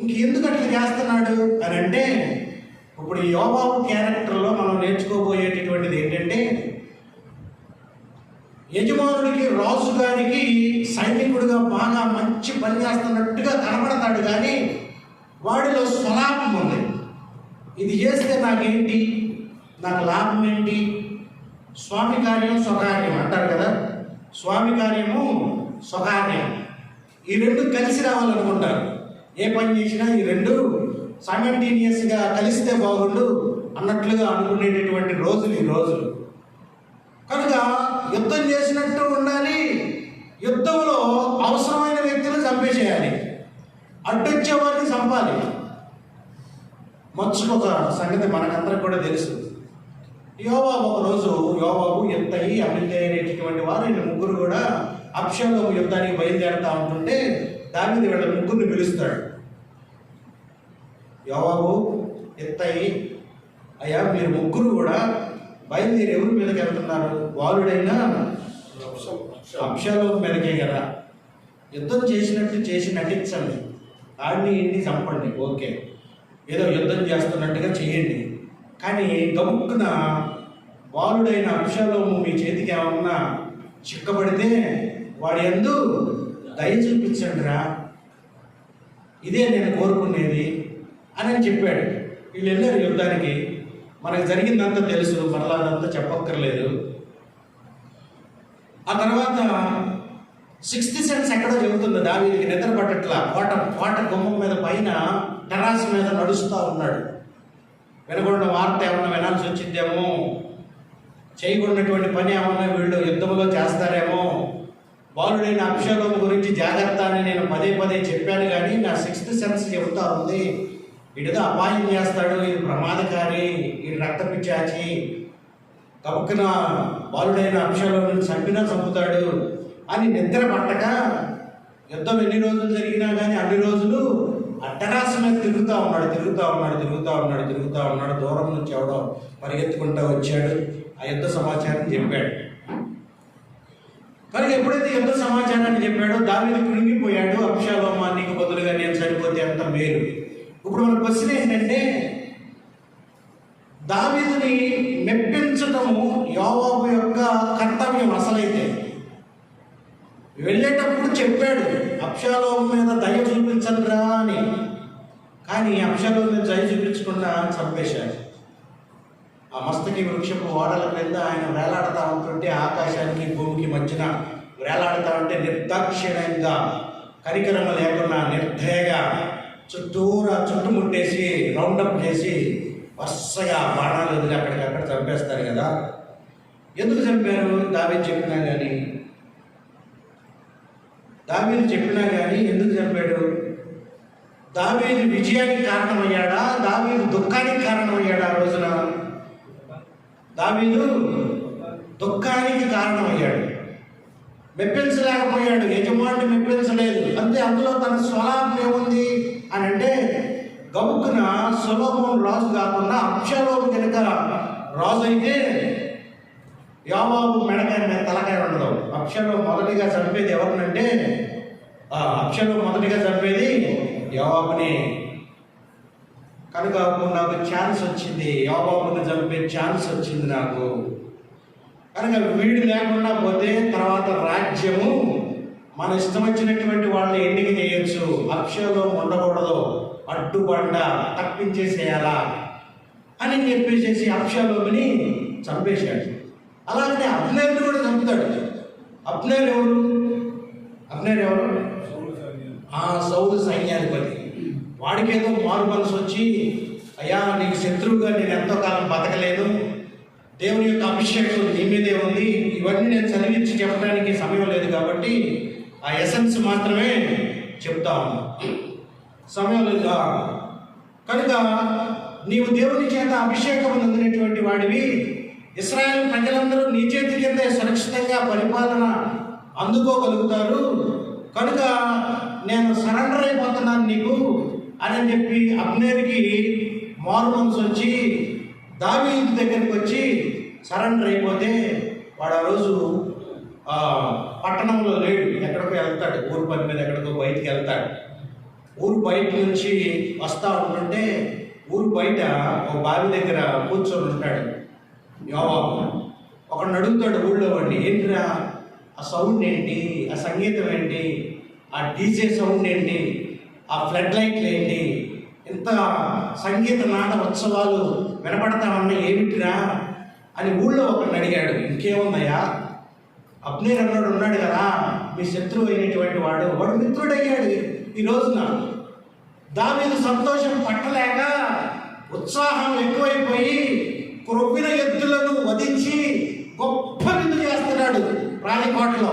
ఇంకెందుకు అట్లా చేస్తున్నాడు అని అంటే, ఇప్పుడు యోవాబు క్యారెక్టర్లో మనం నేర్చుకోబోయేటటువంటిది ఏంటంటే, యజమానుడికి రాజు గారికి సైనికుడిగా బాగా మంచి పని చేస్తున్నట్టుగా కనబడతాడు, కానీ వాడిలో స్వలాభం ఉంది. ఇది చేస్తే నాకేంటి, నాకు లాభం ఏంటి? స్వామి కార్యం స్వకార్యం అంటారు కదా, స్వామి కార్యము స్వకార్యం, ఈ రెండు కలిసి రావాలనుకుంటారు. ఏ పని చేసినా ఈ రెండు సైమల్టేనియస్గా కలిస్తే బాగుండు అన్నట్లుగా అనుకునేటటువంటి రోజులు ఈ రోజులు. కనుక యుద్ధం చేసినట్టు ఉండాలి, యుద్ధంలో అవసరమైన వ్యక్తులు చంపేసేయాలి, అడ్డొచ్చే వారిని చంపాలి. మచ్చుకొక సంగతి మనకందరికి కూడా తెలుసు. యోవాబు ఎత్తయి అమిల్తాయి అనేటటువంటి వారు ఈయన ముగ్గురు కూడా అబ్షాలోము యుద్ధానికి బయలుదేరుతూ ఉంటుంటే దావీదు వీళ్ళ ముగ్గురిని పిలుస్తాడు. యోవాబు, ఎత్తయి, అయ్యా మీరు ముగ్గురు కూడా బయలుదేరి ఎవరి మీదకి వెళ్తున్నారు? వాలుడైనా అబ్షాలోము మీదకే కదా. యుద్ధం చేసినట్టు చేసి నటించండి, ఆడిని ఇన్ని చంపండి, ఓకే, ఏదో యుద్ధం చేస్తున్నట్టుగా చేయండి. కానీ గబుక్కున వాలుడైన అబ్షాలోము మీ చేతికి ఏమన్నా చిక్కబడితే వాడి యందు దయ చూపించండి రా, ఇదే నేను కోరుకునేది అని చెప్పాడు. వీళ్ళు వెళ్ళారు యుద్ధానికి. మనకు జరిగిందంతా తెలుసు, మరలా అదంతా చెప్పక్కర్లేదు. ఆ తర్వాత 6th సెన్స్ ఎక్కడో చెబుతుంది, దావీదుకి నిద్ర పట్టట్లా. కోట గుమ్మం మీద పైన టెర్రస్ మీద నడుస్తూ ఉన్నాడు. వినకుండా వార్త ఏమన్నా వినాల్సి వచ్చిందేమో, చేయకూడనటువంటి పని ఏమన్నా వీళ్ళు యుద్ధంలో చేస్తారేమో, బాలుడైన అబ్షాలోము గురించి జాగ్రత్త అని నేను పదే పదే చెప్పాను, కానీ నా సిక్స్త్ సెన్స్ చెబుతా ఉంది వీడితో అపాయం చేస్తాడు, ఇది ప్రమాదకారి, ఇది రక్తపిచ్చాచి, కప్పుకున్న బాలుడైన అబ్షాలోముని చంపినా చంపుతాడు అని నిద్ర పట్టక యుద్ధం ఎన్ని రోజులు జరిగినా కానీ అన్ని రోజులు ఆ టెర్రస్ మీద తిరుగుతూ ఉన్నాడు. దూరం నుంచి ఎవడో పరిగెత్తుకుంటూ వచ్చాడు, ఆ యుద్ధ సమాచారం చెప్పాడు. కానీ ఎప్పుడైతే యుద్ధ సమాచారాన్ని చెప్పాడో దావీదు కృంగిపోయాడు. అబ్షాలోమా, నీకు బదులుగా నేను చనిపోతే అంత మేలు. ఇప్పుడు మన క్వశ్చన్ ఏంటంటే, దావీదుని మెప్పించటము యోవాబు యొక్క కర్తవ్యం. అసలైతే వెళ్ళేటప్పుడు చెప్పాడు అబ్షాలోము మీద దయ చూపించండిరా అని, కానీ అబ్షాలోము మీద దయ చూపించకుండా చంపేశాడు. ఆ మస్తకి వృక్షపు ఓడల క్రింద ఆయన వేలాడుతూ ఉంటుంటే, ఆకాశానికి భూమికి మధ్యన వేలాడుతూ ఉంటే నిర్దాక్షిణ్యంగా, కనికరమ లేకుండా నిర్దయగా చుట్టుముట్టేసి రౌండప్ చేసి వరుసగా బాణాలు వదిలి అక్కడికక్కడ చంపేస్తారు కదా. ఎందుకు చంపారు? దావీదు చెప్పినా కానీ ఎందుకు చంపాడు? దావీదు విజయానికి కారణమయ్యాడా? దావీదు దుఃఖానికి కారణమయ్యాడా? ఆ రోజున దావీదు దుఃఖానికి కారణమయ్యాడు. మెప్పించలేకపోయాడు, యజమాని మెప్పించలేదు. అంతే. అందులో తన స్వలాభం ఏముంది అని అంటే, గబుక్కున సొలొమోను రాజు కాకుండా అబ్షాలోము కనుక రాజు అయితే యోవాబు మెడకాయ మీద తలకాయ ఉండదు. అబ్షాలోము మొదటిగా చంపేది ఎవరినంటే, అబ్షాలోము మొదటిగా చంపేది యోవాబుని. కనుక నాకు ఛాన్స్ వచ్చింది, యోవాబుని చంపే ఛాన్స్ వచ్చింది నాకు. కనుక వీడు లేకుండా పోతే తర్వాత రాజ్యము మన ఇష్టం వచ్చినటువంటి వాళ్ళని ఎన్నిక చేయొచ్చు, అబ్షాలోము ఉండకూడదు, అడ్డుబండ తప్పించేసేయాలా అని చెప్పేసి అబ్షాలోముని చంపేశాడు. అలాగే అబ్నేరుని కూడా చంపుతాడు. అబ్నేరు ఎవరు? సౌలు సైన్యాధిపతి. వాడికేదో మారు మనసు వచ్చి, అయ్యా నీకు శత్రువుగా నేను ఎంతో కాలం బతకలేను, దేవుని యొక్క అభిషేకం నీ మీదే ఉంది, ఇవన్నీ నేను చదివించి చెప్పడానికి సమయం లేదు కాబట్టి ఆ ఎసెన్స్ మాత్రమే చెప్తా ఉన్నా, సమయం లేదు. కనుక నీవు దేవుని చేత అభిషేకం పొందినటువంటి వాడివి, ఇశ్రాయేలు ప్రజలందరూ నీ చేతి కింద సురక్షితంగా పరిపాలన అందుకోగలుగుతారు, కనుక నేను సరెండర్ అయిపోతున్నాను నీకు అని చెప్పి అబ్నేరుకి మారు మనసు వచ్చి దావీదు దగ్గరికి వచ్చి సరెండర్ అయిపోతే, వాడు ఆ రోజు పట్టణంలో లేడు, ఎక్కడికో వెళ్తాడు, ఊరు పని మీద ఎక్కడికో బయటికి వెళ్తాడు. ఊరు బయట నుంచి వస్తూ ఉంటుంటే ఊరు బయట ఒక బావి దగ్గర కూర్చొని ఉంటాడు యోవాబు. ఒకడిని అడుగుతాడు ఊళ్ళో వాడిని, ఏంటిరా ఆ సౌండ్ ఏంటి, ఆ సంగీతం ఏంటి, ఆ డీజే సౌండ్ ఏంటి, ఆ ఫ్లడ్ లైట్లు ఏంటి, ఇంత సంగీత నాట ఉత్సవాలు వినపడతా ఉన్నాయి ఏమిటిరా అని ఊళ్ళో ఒకరిని అడిగాడు. ఇంకేముందయ్యా, అబ్నేరు అన్నాడు ఉన్నాడు కదా, మీ శత్రువు అయినటువంటి వాడు మిత్రుడయ్యాడు. ఈ రోజున దావీదు సంతోషం పట్టలేక ఉత్సాహం ఎక్కువైపోయి క్రొవ్విన ఎద్దులను వధించి గొప్ప విందు చేస్తున్నాడు రాణికోటలో.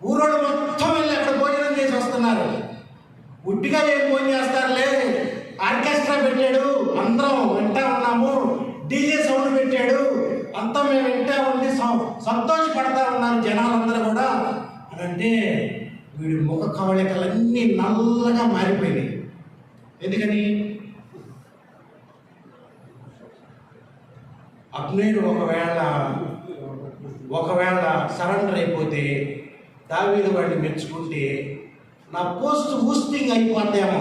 ఊరోడు మొత్తం వెళ్ళి అక్కడ భోజనం చేసి వస్తున్నారు. ఉట్టిగా ఏం భోజనం చేస్తారులే, ఆర్కెస్ట్రా పెట్టాడు, అందరం వింటా ఉన్నాము, డీజే సౌండ్ పెట్టాడు, అంతా మేము వింటా ఉండి సంతోషపడతా ఉన్నారు జనాలందరూ కూడా అని అంటే, వీడి ముఖ కవళికలన్నీ నల్లగా మారిపోయినాయి. ఎందుకని? అబ్నేరు ఒకవేళ సరెండర్ అయిపోతే దావీదు వాడిని మెచ్చుకుంటే నా పోస్ట్ బూస్టింగ్ అయిపోద్దేమో,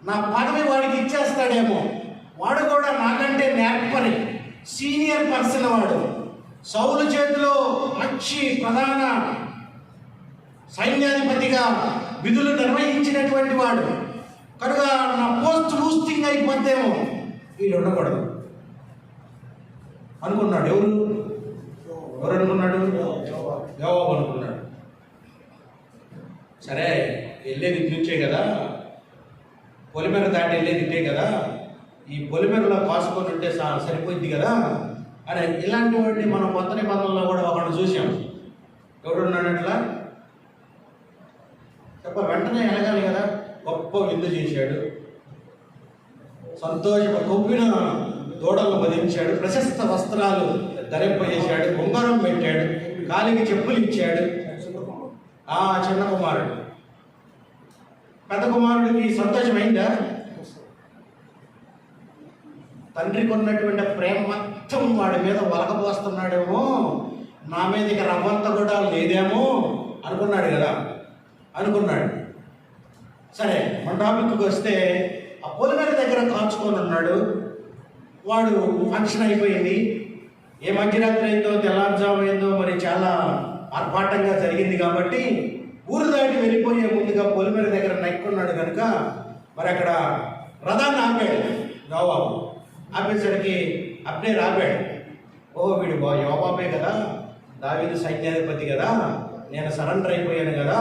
నా పదవి వాడికి ఇచ్చేస్తాడేమో, వాడు కూడా నాకంటే నేర్పరి సీనియర్ పర్సన్, వాడు సౌలు చేతిలో మంచి ప్రధాన సైన్యాధిపతిగా విధులు నిర్వహించినటువంటి వాడు, కనుక నా పోస్ట్ బూస్టింగ్ అయిపోద్దేమో, వీడు ఉండకూడదు అనుకున్నాడు. ఎవరు అనుకున్నాడు? యోవాబు అనుకున్నాడు. సరే వెళ్ళేది నుంచే కదా, పొలిమేర దాటి వెళ్ళేది ఇటే కదా, ఈ పొలిమేరలో కాసుకొని ఉంటే సరిపోద్ది కదా అని ఇలాంటి వాడిని మనం కొత్త నిబంధనలో కూడా ఒకళ్ళు చూసాం. ఎవడున్నాడు అట్లా వెంటనే ఎలగాలి కదా. గొప్ప విందు చేశాడు, కొవ్విన దూడలను వధించాడు, ప్రశస్త వస్త్రాలు ధరింపజేశాడు, ఉంగరం పెట్టాడు, కాలికి చెప్పులు ఇచ్చాడు. చిన్న కుమారుడు. పెద్ద కుమారుడికి సంతోషమైందా? తండ్రికి ఉన్నటువంటి ప్రేమ మొత్తం వాడి మీద వలకపోస్తున్నాడేమో, నా మీద ఇక రవ్వంత కూడా లేదేమో అనుకున్నాడు కదా, అనుకున్నాడు. సరే, మన టాపిక్కి వస్తే ఆ పొలిమేర దగ్గర కాచుకొని ఉన్నాడు. వాడు ఫంక్షన్ అయిపోయింది. ఏ మధ్యరాత్రి అయిందో తెల్లారుజాము అయిందో మరి చాలా ఆర్భాటంగా జరిగింది కాబట్టి ఊరు దాటి వెళ్ళిపోయే ముందుగా పొలిమేర దగ్గర నెక్కున్నాడు కనుక మరి అక్కడ రథాన్ని ఆపాడు యోవాబు. ఆపేసరికి అబ్నేరు ఆపాడు. వీడు యోవాబే కదా, దావీదు సైన్యాధిపతి కదా, నేను సరెండర్ అయిపోయాను కదా,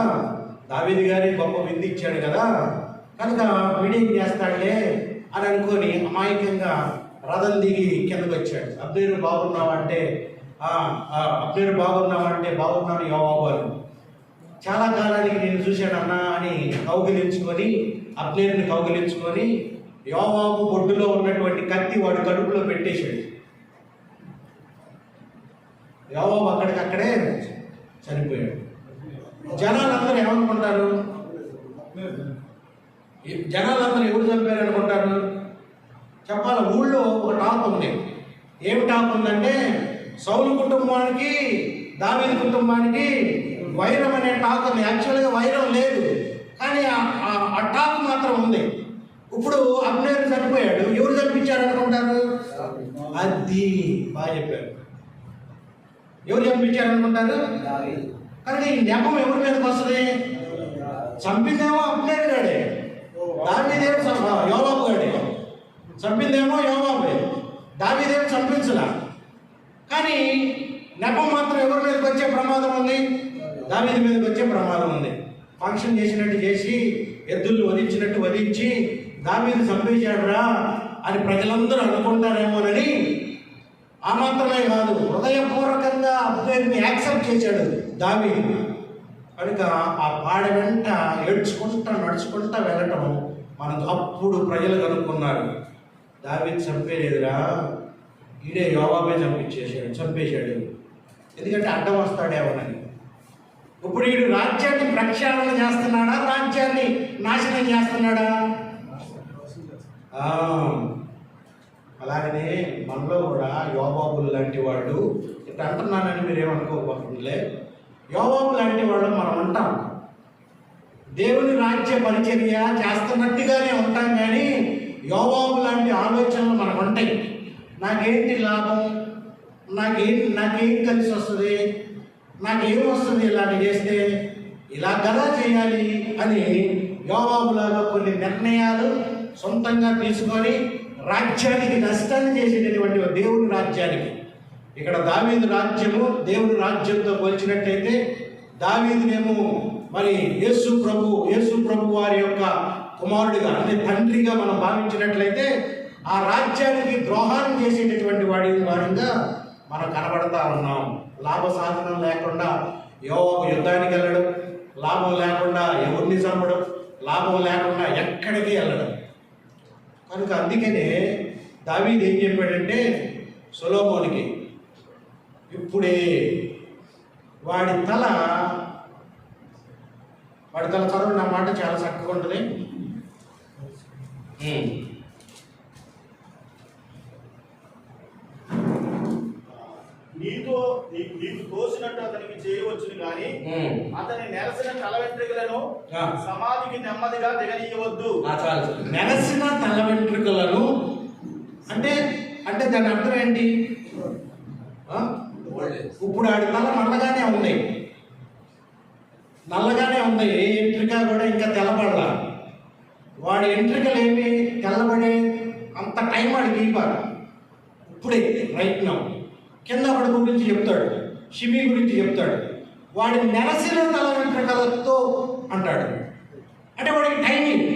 దావీదు గారి గొప్ప విందు ఇచ్చాడు కదా, కనుక వీడేం చేస్తాడులే అని అనుకొని అమాయకంగా రథం దిగి కిందకు వచ్చాడు. అబ్నేరు బాగున్నావంటే బాగున్నాను యోవాబు అని. చాలా కాలానికి నేను చూశానన్నా అని అబ్నేరుని కౌగిలించుకొని యోవాబు బొడ్డులో ఉన్నటువంటి కత్తి వాడి కడుపులో పెట్టేశాడు. యోవాబు అక్కడికక్కడే చనిపోయాడు. జనాలందరూ ఏమనుకుంటారు? జనాలందరూ ఎవరు చంపారు అనుకుంటారు? చెప్పాలి. ఊళ్ళో ఒక టాక్ ఉంది. ఏమి టాక్ ఉందంటే సౌలు కుటుంబానికి దావీదు కుటుంబానికి వైరం అనే టాక్ ఉంది. యాక్చువల్గా వైరం లేదు, కానీ ఆ టాక్ మాత్రం ఉంది. ఇప్పుడు అబ్నేరు చనిపోయాడు, ఎవరు చంపించారు అనుకుంటారు? అది బాగా చెప్పారు. ఎవరు చంపించారు అనుకుంటారు? కనుక ఈ నెపం ఎవరి మీదకి వస్తుంది? చంపిందేమో అబ్నేరు గాడే, దావీదేమో యోవాబు గాడే. చంపిందేమో యోవాబే, దావీదేమో చంపించలా. కానీ నెపం మాత్రం ఎవరి మీదకి వచ్చే ప్రమాదం ఉంది? దావీదు మీదకి వచ్చే ప్రమాదం ఉంది. ఫంక్షన్ చేసినట్టు చేసి, ఎద్దుల్ని వధించినట్టు వధించి దావీదు చంపేశాడురా అని ప్రజలందరూ అనుకుంటారేమోనని. ఆ మాత్రమే కాదు, హృదయపూర్వకంగా అబ్నేరుని యాక్సెప్ట్ చేశాడు దావీదు. కనుక ఆ పాడ వెంట నడుచుకుంటా వెళ్ళటం మనం అప్పుడు ప్రజలు కనుక్కున్నారు, దావీదు చంపేలేదురా, ఈడే యోవాబే చంపేశాడు. ఎందుకంటే అడ్డం వస్తాడేమోనని. ఇప్పుడు వీడు రాజ్యాన్ని ప్రక్షాళన చేస్తున్నాడా, రాజ్యాన్ని నాశనం చేస్తున్నాడా? అలాగనే మనలో కూడా యోవాబులు లాంటి వాళ్ళు, ఇట్లా అంటున్నానని మీరేమనుకోకపోతుందిలే, యోవాబు లాంటి వాళ్ళు మనం ఉంటాం. దేవుని రాజ్య పరిచర్య చేస్తున్నట్టుగానే ఉంటాం, కానీ యోవాబు లాంటి ఆలోచనలు మనకు ఉంటాయి. నాకేంటి లాభం, నాకేం కలిసి వస్తుంది, నాకేం వస్తుంది ఇలాగ చేస్తే, ఇలా కదా చేయాలి అని యోవాబులాగా కొన్ని నిర్ణయాలు సొంతంగా తీసుకొని రాజ్యానికి నష్టాన్ని చేసేటటువంటి దేవుని రాజ్యానికి. ఇక్కడ దావీదు రాజ్యము దేవుని రాజ్యంతో పోల్చినట్టయితే దావీదునేమో మరి యేసు ప్రభు వారి యొక్క కుమారుడిగా, అంటే తండ్రిగా మనం భావించినట్లయితే ఆ రాజ్యానికి ద్రోహాన్ని చేసేటటువంటి వారిగా మనం కనబడతా ఉన్నాం. లాభ సాధనం లేకుండా యోవాబు యుద్ధానికి వెళ్ళడం, లాభం లేకుండా ఎవరిని చంపడం, లాభం లేకుండా ఎక్కడికి వెళ్ళడం. కనుక అందుకనే దావీదు ఏం చెప్పాడంటే సొలొమోనుకి, ఇప్పుడే వాడి తల చదువు, నా మాట చాలా చక్కగా ఉంటుంది. నీకు తోసినట్టు అతనికి చేయవచ్చును కానీ అతని నెలసిన తల వెంట్రుకలను సమాధికి నెమ్మదిగా దిగనీయవద్దు. నెలసిన తల వెంట్రుకలను అంటే దాని అర్థం ఏంటి? ఇప్పుడు ఆడి తల నల్లగానే ఉంది, ఏ ఎంట్రిక కూడా ఇంకా తెల్లబడలా. వాడి ఎంట్రికలు ఏమి తెల్లబడే అంత టైం వాడికి ఇవ్వాలి. ఇప్పుడే రైట్ నౌ కింద ఒకటి గురించి చెప్తాడు, షిమి గురించి చెప్తాడు. వాడి నెలసిన తల వెంట్రుకలతో అంటాడు. అంటే వాడికి టైమింగ్,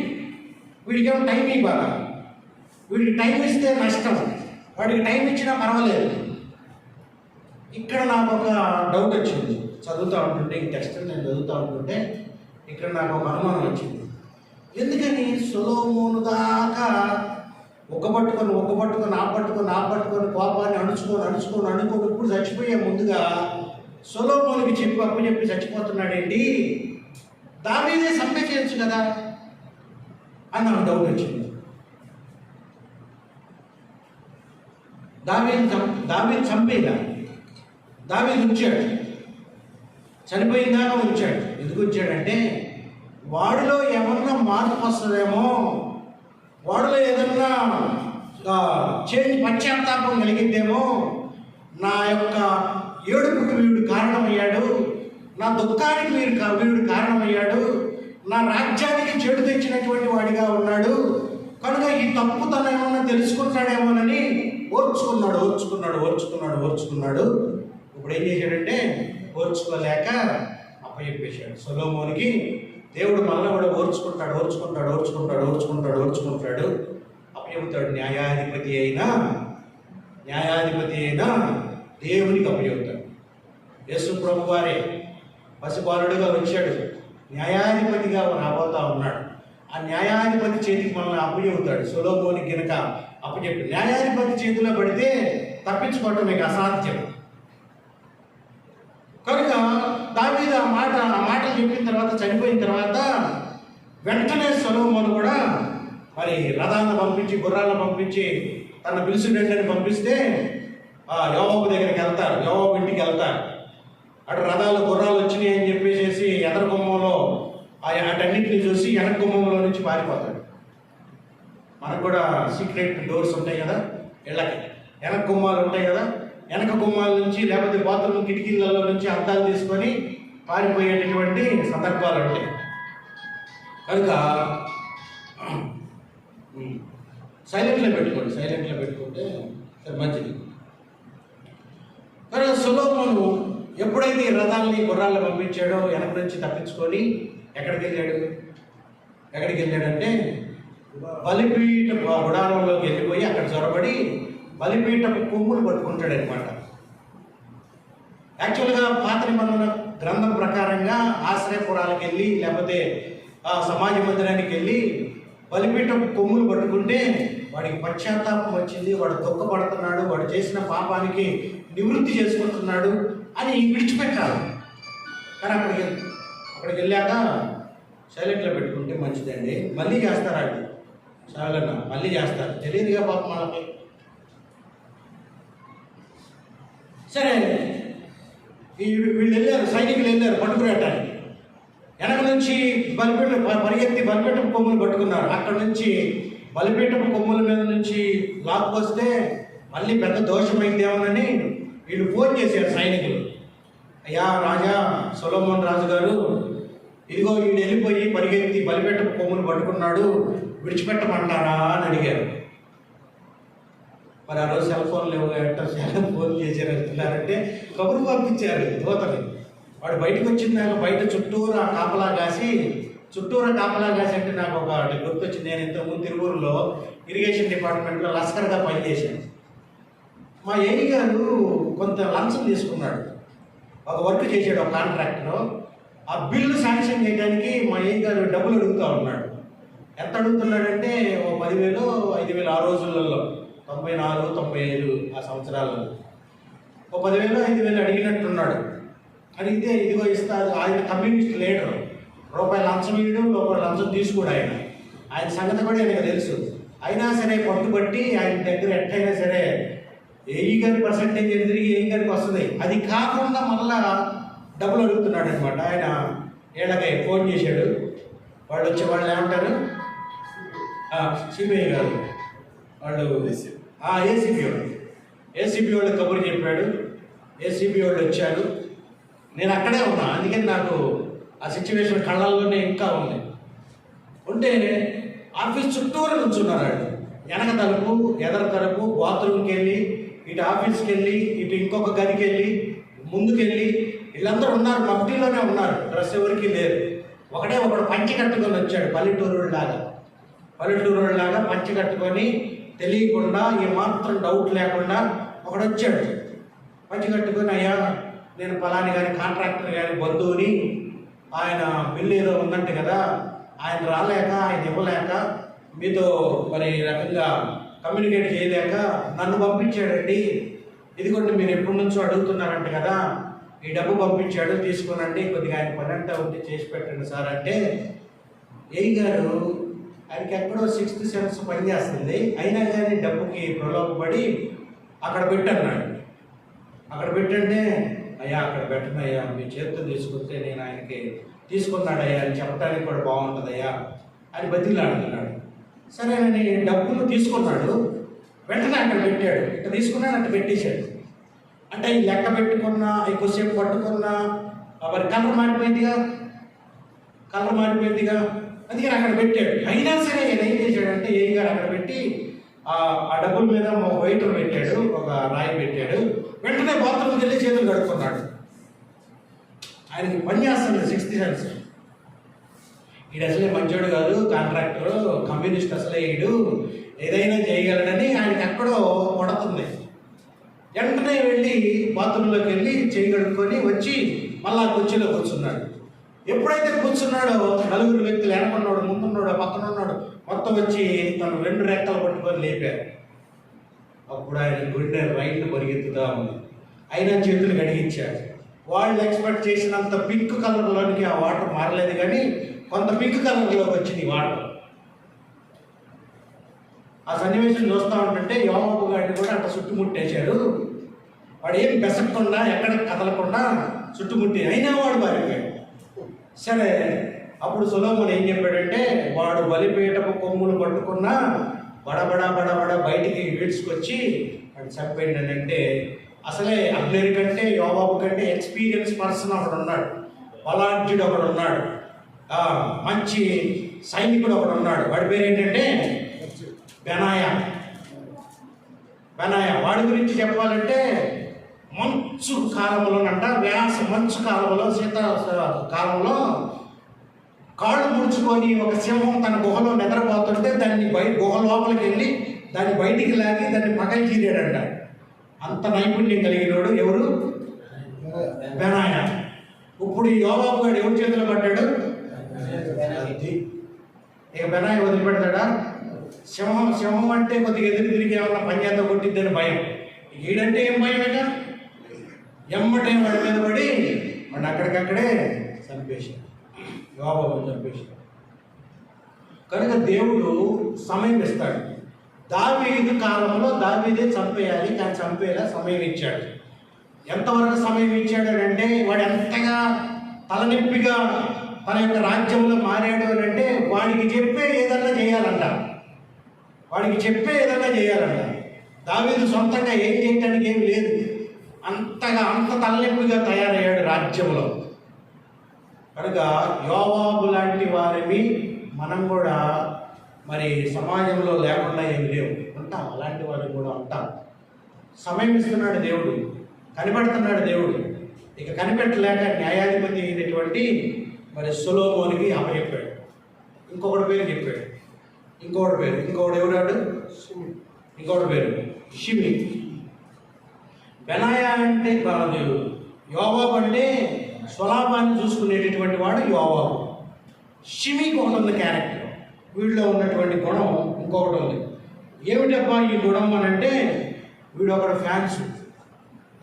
వీడికేమో టైం ఇవ్వాలి. వీడికి టైం ఇస్తే నష్టం, వాడికి టైం ఇచ్చినా పర్వాలేదు. ఇక్కడ నాకు ఒక డౌట్ వచ్చింది చదువుతూ ఉంటుంటే, ఈ టెక్స్ట్ నేను చదువుతూ ఉంటుంటే ఇక్కడ నాకు ఒక అనుమానం వచ్చింది. ఎందుకని సొలొమోను దాకా ఒక్కబట్టుకొని ఆపట్టుకొని కోపాన్ని అణుచుకొని ఇప్పుడు చచ్చిపోయే ముందుగా సొలొమోనుకి చెప్పి అప్పు చెప్పి చచ్చిపోతున్నాడేంటి? దావీదే చంపేసేయచ్చు కదా అని నాకు డౌట్ వచ్చింది. దావీదు చంపేదా? దావీదు ఉంచాడు, చనిపోయిన దాకా ఉంచాడు. ఎందుకు ఉంచాడంటే వాడిలో ఏమన్నా మార్పు వస్తుందేమో, వాడిలో ఏదన్నా పశ్చాత్తాపం కలిగిద్దేమో, నా యొక్క ఏడుపుకి వీడు కారణమయ్యాడు, నా దుఃఖానికి వీడు కారణమయ్యాడు, నా రాజ్యానికి చెడు తెచ్చినటువంటి వాడిగా ఉన్నాడు, కనుక ఈ తప్పు తను ఏమన్నా తెలుసుకుంటాడేమోనని ఓర్చుకున్నాడు. ఇప్పుడు ఏం చేశాడంటే ఓర్చుకోలేక అప్పచెప్పేశాడు సొలొమోనుకి. దేవుడు మళ్ళీ కూడా ఓర్చుకుంటాడు. అప్పచెబుతాడు. న్యాయాధిపతి అయినా దేవునికి అప్పచెబుతాడు. యేసు ప్రభు వారే పసిబాలుడుగా వచ్చాడు, న్యాయాధిపతిగా రాబోతా ఉన్నాడు. ఆ న్యాయాధిపతి చేతికి మనల్ని అప్పచెబుతాడు. సొలొమోనుకి గనక అప్పచెప్పు న్యాయాధిపతి చేతిలో పడితే తప్పించుకోవటం మీకు అసాధ్యం. కనుక దావీదు ఆ మాటలు చెప్పిన తర్వాత, చనిపోయిన తర్వాత వెంటనే సొలొమోను కూడా మరి రథాలను పంపించి, గుర్రాలను పంపించి, తన పిలుసుడని పంపిస్తే యోవాబు దగ్గరికి వెళ్తారు, యోవాబు ఇంటికి వెళ్తారు. అటు రథాలు గుర్రాలు వచ్చినాయి అని చెప్పేసి ఎదర గుమ్మంలో అటన్నింటినీ చూసి వెనక గుమ్మంలో నుంచి పారిపోతాడు. మనకు కూడా సీక్రెట్ డోర్స్ ఉంటాయి కదా ఇళ్ళకి, వెనక గుమ్మాలు ఉంటాయి కదా, వెనక గుమ్మాల నుంచి లేకపోతే బాత్రూమ్ కిటికీలలో నుంచి అద్దాలు తీసుకొని పారిపోయేటటువంటి సందర్భాలు ఉంటాయి. కనుక సైలెంట్లో పెట్టుకుంటే మంచిది. కనుక సొలొమోను ఎప్పుడైతే ఈ రథాలని గుర్రాలను పంపించాడో వెనక నుంచి తప్పించుకొని ఎక్కడికి వెళ్ళాడంటే బలిపీఠ గుడారంలోకి వెళ్ళిపోయి అక్కడ చొరబడి బలిపీఠపు కొమ్ములు పట్టుకుంటాడు అనమాట. యాక్చువల్గా పాత నిబంధన గ్రంథం ప్రకారంగా ఆశ్రయపురాలకు వెళ్ళి లేకపోతే సమాజ మందిరానికి వెళ్ళి బలిపీఠపు కొమ్ములు పట్టుకుంటే వాడికి పశ్చాత్తాపం వచ్చింది, వాడు దుఃఖపడుతున్నాడు, వాడు చేసిన పాపానికి నివృత్తి చేసుకుంటున్నాడు అని విడిచిపెట్టాలి. కానీ అక్కడికి వెళ్ళాక సైలెంట్లో పెట్టుకుంటే మంచిదండి. మళ్ళీ చేస్తారు అది చాలన్నా, మళ్ళీ చేస్తారు, తెలియదుగా పాపం మనకి. సరే వీళ్ళు వెళ్ళారు, సైనికులు వెళ్ళారు పట్టుకునేటానికి. వెనక నుంచి పరిగెత్తి బలిపీఠపు కొమ్ములు పట్టుకున్నారు. అక్కడ నుంచి బలిపీఠపు కొమ్ముల మీద నుంచి లాక్కొస్తే మళ్ళీ పెద్ద దోషమైందేమోనని వీళ్ళు ఫోన్ చేశారు సైనికులు. అయ్యా రాజా, సొలొమోన్ రాజు గారు, ఇదిగో వీడు వెళ్ళిపోయి పరిగెత్తి బలిపీఠపు కొమ్ములు పట్టుకున్నాడు, విడిచిపెట్టమంటారా అని అడిగారు. మరి ఆ రోజు సెల్ ఫోన్ లేవు, ఫోన్ చేశారు అంటున్నారంటే కబురు పంపించారు దూతని. వాడు బయటకు వచ్చిందాక బయట చుట్టూరా కాపలా కాసి అంటే నాకు ఒకటి గుర్తొచ్చింది. నేను ఇంతకుముందు తిరువూరులో ఇరిగేషన్ డిపార్ట్మెంట్లో లస్కర్గా పనిచేశాను. మా ఏఈ గారు కొంత లంచం తీసుకున్నాడు, ఒక వర్క్ చేసాడు ఒక కాంట్రాక్టర్. ఆ బిల్లు శాంక్షన్ చేయడానికి మా ఏఈ గారు డబ్బులు అడుగుతూ ఉన్నాడు. ఎంత అడుగుతున్నాడంటే 10,000 5,000 ఆ రోజులలో 94 95 ఆ సంవత్సరాలలో 10,000 5,000 అడిగినట్టున్నాడు. అడిగితే ఇదిగో ఇస్తారు. ఆయన కమ్యూనిస్ట్ లీడరు, రూపాయి లంచం ఇవ్వడం, రూపాయి లంచం తీసుకోడు. ఆయన సంగతి కూడా ఆయనకు తెలుసు. అయినా సరే పట్టుబట్టి ఆయన దగ్గర ఎట్టయినా సరే ఏఈ గారి పర్సంటేజ్ తిరిగి ఏఈ గారికి వస్తుంది. అది కాకుండా మళ్ళా డబ్బులు అడుగుతున్నాడు అనమాట. ఆయన వీళ్ళకి ఫోన్ చేశాడు. వాళ్ళు వాళ్ళు ఏమంటారు, సిబిఐ గారు వాళ్ళు ఏసీబీ వాళ్ళు కబురు చెప్పాడు. ఏసీబీ వాళ్ళు వచ్చారు. నేను అక్కడే ఉన్నా, అందుకని నాకు ఆ సిచ్యువేషన్ కళ్ళల్లోనే ఇంకా ఉంది. ఉంటే ఆఫీస్ చుట్టూరు నుంచున్నారు వాళ్ళు. వెనక తలుపు, ఎదర తలుపు, బాత్రూమ్కి వెళ్ళి, ఇటు ఆఫీస్కి వెళ్ళి, ఇటు ఇంకొక గదికి వెళ్ళి, ముందుకెళ్ళి వీళ్ళందరూ ఉన్నారు. మఫ్టీలోనే ఉన్నారు, డ్రెస్ ఎవరికి లేదు. ఒకడు పంచి కట్టుకొని వచ్చాడు పల్లెటూరు లాగా. పల్లెటూరు లాగా పంచి కట్టుకొని తెలియకుండా ఏమాత్రం డౌట్ లేకుండా ఒకడు వచ్చాడు. పంచి కట్టుకొని, అయ్యా నేను పలాని కానీ కాంట్రాక్టర్ కానీ బంధువుని, ఆయన బిల్లు ఏదో ఉందంటే కదా, ఆయన రాలేక ఆయన ఇవ్వలేక మీతో మరి ఈ రకంగా కమ్యూనికేట్ చేయలేక నన్ను పంపించాడండి. ఇదిగోండి మీరు ఎప్పటి నుంచో అడుగుతున్నారంట కదా, ఈ డబ్బు పంపించాడు, తీసుకోనండి, కొద్దిగా ఆయన పని అంతా ఉంటే చేసి పెట్టండి సార్ అంటే, ఏఈ గారు ఆయనకి ఎక్కడో 6th సెన్స్ పనిచేస్తుంది, అయినా కానీ డబ్బుకి ప్రలోభపడి అక్కడ పెట్టన్నాడు. అక్కడ పెట్టంటే, అయ్యా అక్కడ పెట్టనయ్యా, మీ చేతితో తీసుకుంటే నేను ఆయనకి తీసుకున్నాడయ్యా అని చెప్పడానికి కూడా బాగుంటుందయ్యా అని బతిలాడుతున్నాడు. సరేనని డబ్బులు తీసుకున్నాడు, వెంటనే అక్కడ పెట్టాడు. ఇట్లా తీసుకున్నాడు, అట్లా పెట్టేశాడు. అంటే ఈ లెక్క పెట్టుకున్నా, ఎక్కువసేపు పట్టుకున్నా, మరి కలర్ మారిపోయిందిగా, అందుకని అక్కడ పెట్టాడు. అయినా సరే ఈయన ఏం చేశాడంటే, ఏఈ గారు అక్కడ పెట్టి ఆ డబ్బుల మీద ఒక వెయిటర్ పెట్టాడు, ఒక రాయి పెట్టాడు. వెంటనే బాత్రూమ్కి వెళ్ళి చేతులు కడుక్కున్నాడు. ఆయనకి పని చేస్తుంది 6th సెన్స్. ఈడు అసలే మంచోడు కాదు, కాంట్రాక్టరు, కమ్యూనిస్ట్ అసలే ఈడు, ఏదైనా చేయగలడని ఆయనకి ఎక్కడో కొడుతుంది. వెంటనే వెళ్ళి బాత్రూంలోకి వెళ్ళి చేయి కడుక్కొని వచ్చి మళ్ళా కుర్చీలో కూర్చున్నాడు. ఎప్పుడైతే కూర్చున్నాడో 4 వ్యక్తులు, వెనకున్నాడు, ముందున్నాడు, పక్కన ఉన్నాడు, మొత్తం వచ్చి తను 2 రెక్కలు పట్టుకొని లేపారు. అప్పుడు ఆయన గుండె రైళ్ళు పరిగెత్తుతా ఉంది. అయినా చేతులు కడిగించాడు. వాళ్ళు ఎక్స్పెక్ట్ చేసినంత పింక్ కలర్లోనికి ఆ వాటర్ మారలేదు, కానీ కొంత పింక్ కలర్లోకి వచ్చింది వాటర్. ఆ సన్నివేశం చూస్తూ ఉంటుంటే యోవాబు గారిని కూడా అట్లా చుట్టుముట్టేశారు. వాడు ఏం బెసకుండా, ఎక్కడ కదలకుండా చుట్టుముట్టి, అయినా వాడు పారిపోయాడు. సరే, అప్పుడు సొలొమోను ఏం చెప్పాడంటే, వాడు బలిపీఠపు కొమ్ములు పట్టుకున్నా బడబడ బయటికి ఈడ్చుకొచ్చి వాడు చంపేయండి అంటే, అసలే అబ్నేరు కంటే యోవాబు కంటే ఎక్స్పీరియన్స్ పర్సన్ ఒకడు ఉన్నాడు, బలాఢ్యుడు ఒకడు ఉన్నాడు, మంచి సైనికుడు ఒకడు ఉన్నాడు. వాడి పేరు ఏంటంటే బెనాయా. వాడి గురించి చెప్పాలంటే మంచు కాలంలోనంట, మంచు కాలంలో, శీతాకాలంలో కాళ్ళు ముడుచుకొని ఒక సింహం తన గుహలో నిద్రపోతుంటే దాన్ని గుహ లోపలికి వెళ్ళి దాన్ని బయటికి లాగి దాన్ని పగలు చీరాడంట. అంత నైపుణ్యం కలిగినోడు ఎవరు? బెనాయా. ఇప్పుడు ఈ యోవాబు గారు ఎవరి చేతిలో పడ్డాడు? ఇక బెనాయా వదిలిపెడతాడా? సింహం అంటే కొద్దిగా ఎదురు తిరిగి ఏమన్నా పంజాతో కొట్టిద్దని భయం. ఈడంటే ఏం భయం? ఇక ఎమ్మటే వాడి మీద పడి వాడు అక్కడికక్కడే చంపేశాడు, యోవాబుని చంపేశాడు. కనుక దేవుడు సమయం ఇస్తాడు. దావీదు కాలంలో దావీదే చంపేయాలి, కానీ చంపేలా సమయం ఇచ్చాడు. ఎంతవరకు సమయం ఇచ్చాడు అంటే, వాడు ఎంతగా తలనొప్పిగా తన యొక్క రాజ్యంలో మారాడు అని అంటే, వాడికి చెప్పే ఏదన్నా చేయాలంట. దావీదు సొంతంగా ఏం చేయటానికి ఏమి లేదు. అంత తలనొప్పిగా తయారయ్యాడు రాజ్యంలో. కనుక యోవాబు లాంటి వారిని మనం కూడా మరి సమాజంలో లేకుండా ఏమి లేవు, ఉంటాం. అలాంటి వారిని కూడా ఉంటాం. సమయం ఇస్తున్నాడు దేవుడు, కనిపెడుతున్నాడు దేవుడు. ఇక కనిపెట్టలేక న్యాయాధిపతి అయినటువంటి మరి సొలొమోనుకి అప్పచెప్పాడు. ఇంకొకటి పేరు చెప్పాడు. ఇంకొకడు ఎవరాడు? ఇంకొకటి పేరు షిమి. బెనాయా అంటే యోవాబు అంటే స్వలాభాన్ని చూసుకునేటటువంటి వాడు యోవాబు. షిమికి ఒకటి ఉంది క్యారెక్టర్, వీడిలో ఉన్నటువంటి గుణం ఇంకొకటి ఉంది. ఏమిటబ్బా ఈ గుణం అని అంటే, వీడు ఒకడు ఫ్యాన్స్.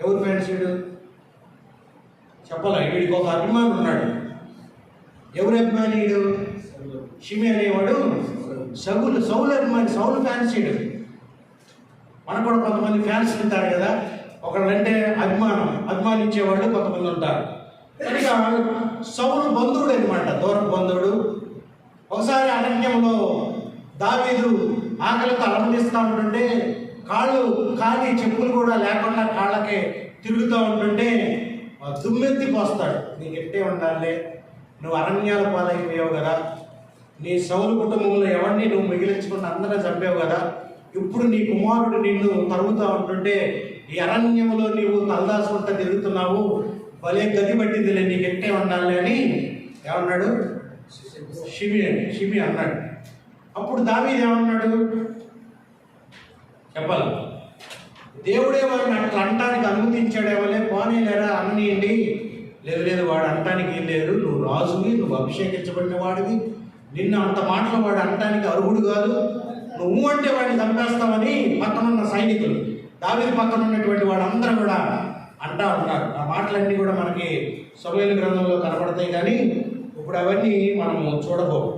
ఎవరు ఫ్యాన్స్? వీడు చెప్పాల. వీడికి ఒక అభిమాని ఉన్నాడు. ఎవరు అభిమాని? వీడు షిమి అనేవాడు సౌలు అభిమాని, సౌలు ఫ్యాన్స్. వీడు మనకు కూడా కొంతమంది ఫ్యాన్స్ ఉంటారు కదా, ఒకళ్ళంటే అభిమానించేవాళ్ళు కొంతమంది ఉంటారు. కనుక సౌలు బంధువుడు అనమాట, దూరపు బంధువుడు. ఒకసారి అరణ్యంలో దావీదు ఆకలితో అలమటిస్తూ ఉంటుంటే, కాలి చెప్పులు కూడా లేకుండా కాళ్ళకి తిరుగుతూ ఉంటుంటే దుమ్మెత్తి పోస్తాడు. నీకు ఎట్టే ఉండాలి, నువ్వు అరణ్యాల పాలైపోయావు కదా, నీ సౌలు కుటుంబంలో ఎవరిని నువ్వు మిగిలించుకుని అందరూ చంపావు కదా, ఇప్పుడు నీ కుమారుడు నిన్ను తరుగుతూ ఉంటుంటే ఈ అరణ్యంలో నీవు తలదాసుకుంటా తిరుగుతున్నావు, భలే గది పట్టిందిలే, నీకు ఎట్టే ఉండాలి అని ఏమన్నాడు? షిమి అన్నాడు. అప్పుడు దావీదు ఏమన్నాడు చెప్పాలి? దేవుడే వాడిని అట్లా అంటానికి అనుమతించాడేమలే, పోనీలేరా అన్నీయండి. లేదు లేదు, వాడు అంటానికి ఏం లేదు, నువ్వు రాజువి, నువ్వు అభిషేకించబడిన వాడివి, నిన్ను అంత మాటలు వాడు అంటానికి అర్హుడు కాదు, నువ్వు అంటే వాడిని చంపేస్తామని పక్కనున్న సైనికులు, దావీదు పక్కన ఉన్నటువంటి వాళ్ళందరూ కూడా అంటా ఉన్నారు. ఆ మాటలన్నీ కూడా మనకి సమూయేలు గ్రంథంలో కనబడతాయి, కానీ ఇప్పుడు అవన్నీ మనము చూడబోము.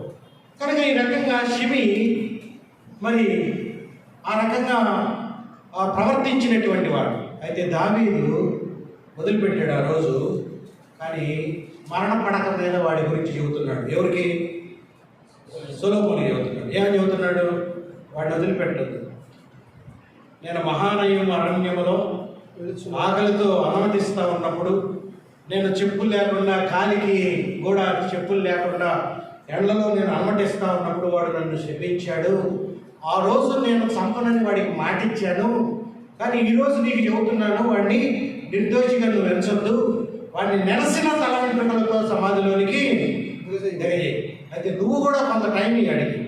కనుక ఈ రకంగా షిమి మరి ఆ రకంగా ప్రవర్తించినటువంటి వాడు. అయితే దావీదు వదిలిపెట్టాడు ఆ రోజు. కానీ మరణ పడక మీద వాడి గురించి చెబుతున్నాడు. ఎవరికి? సొలొమోనుకి చెబుతున్నాడు. ఏమని చెబుతున్నాడు? వాడిని వదిలిపెట్టదు. నేను మహానయం అరణ్యములో ఆకలితో అనుమతిస్తూ ఉన్నప్పుడు, నేను చెప్పులు లేకుండా, కాలికి కూడా చెప్పులు లేకుండా ఎండలో నేను అనుమతిస్తూ ఉన్నప్పుడు వాడు నన్ను శపించాడు. ఆ రోజు నేను చంపనని వాడికి మాటిచ్చాను. కానీ ఈరోజు నీకు చెబుతున్నాను, వాడిని నిర్దోషిగా నువ్వు ఎంచొద్దు, వాడిని నెలసిన తల వెంట్రుకలతో సమాధిలోనికి దిగజేయి. అయితే నువ్వు కూడా కొంత టైం అడిగి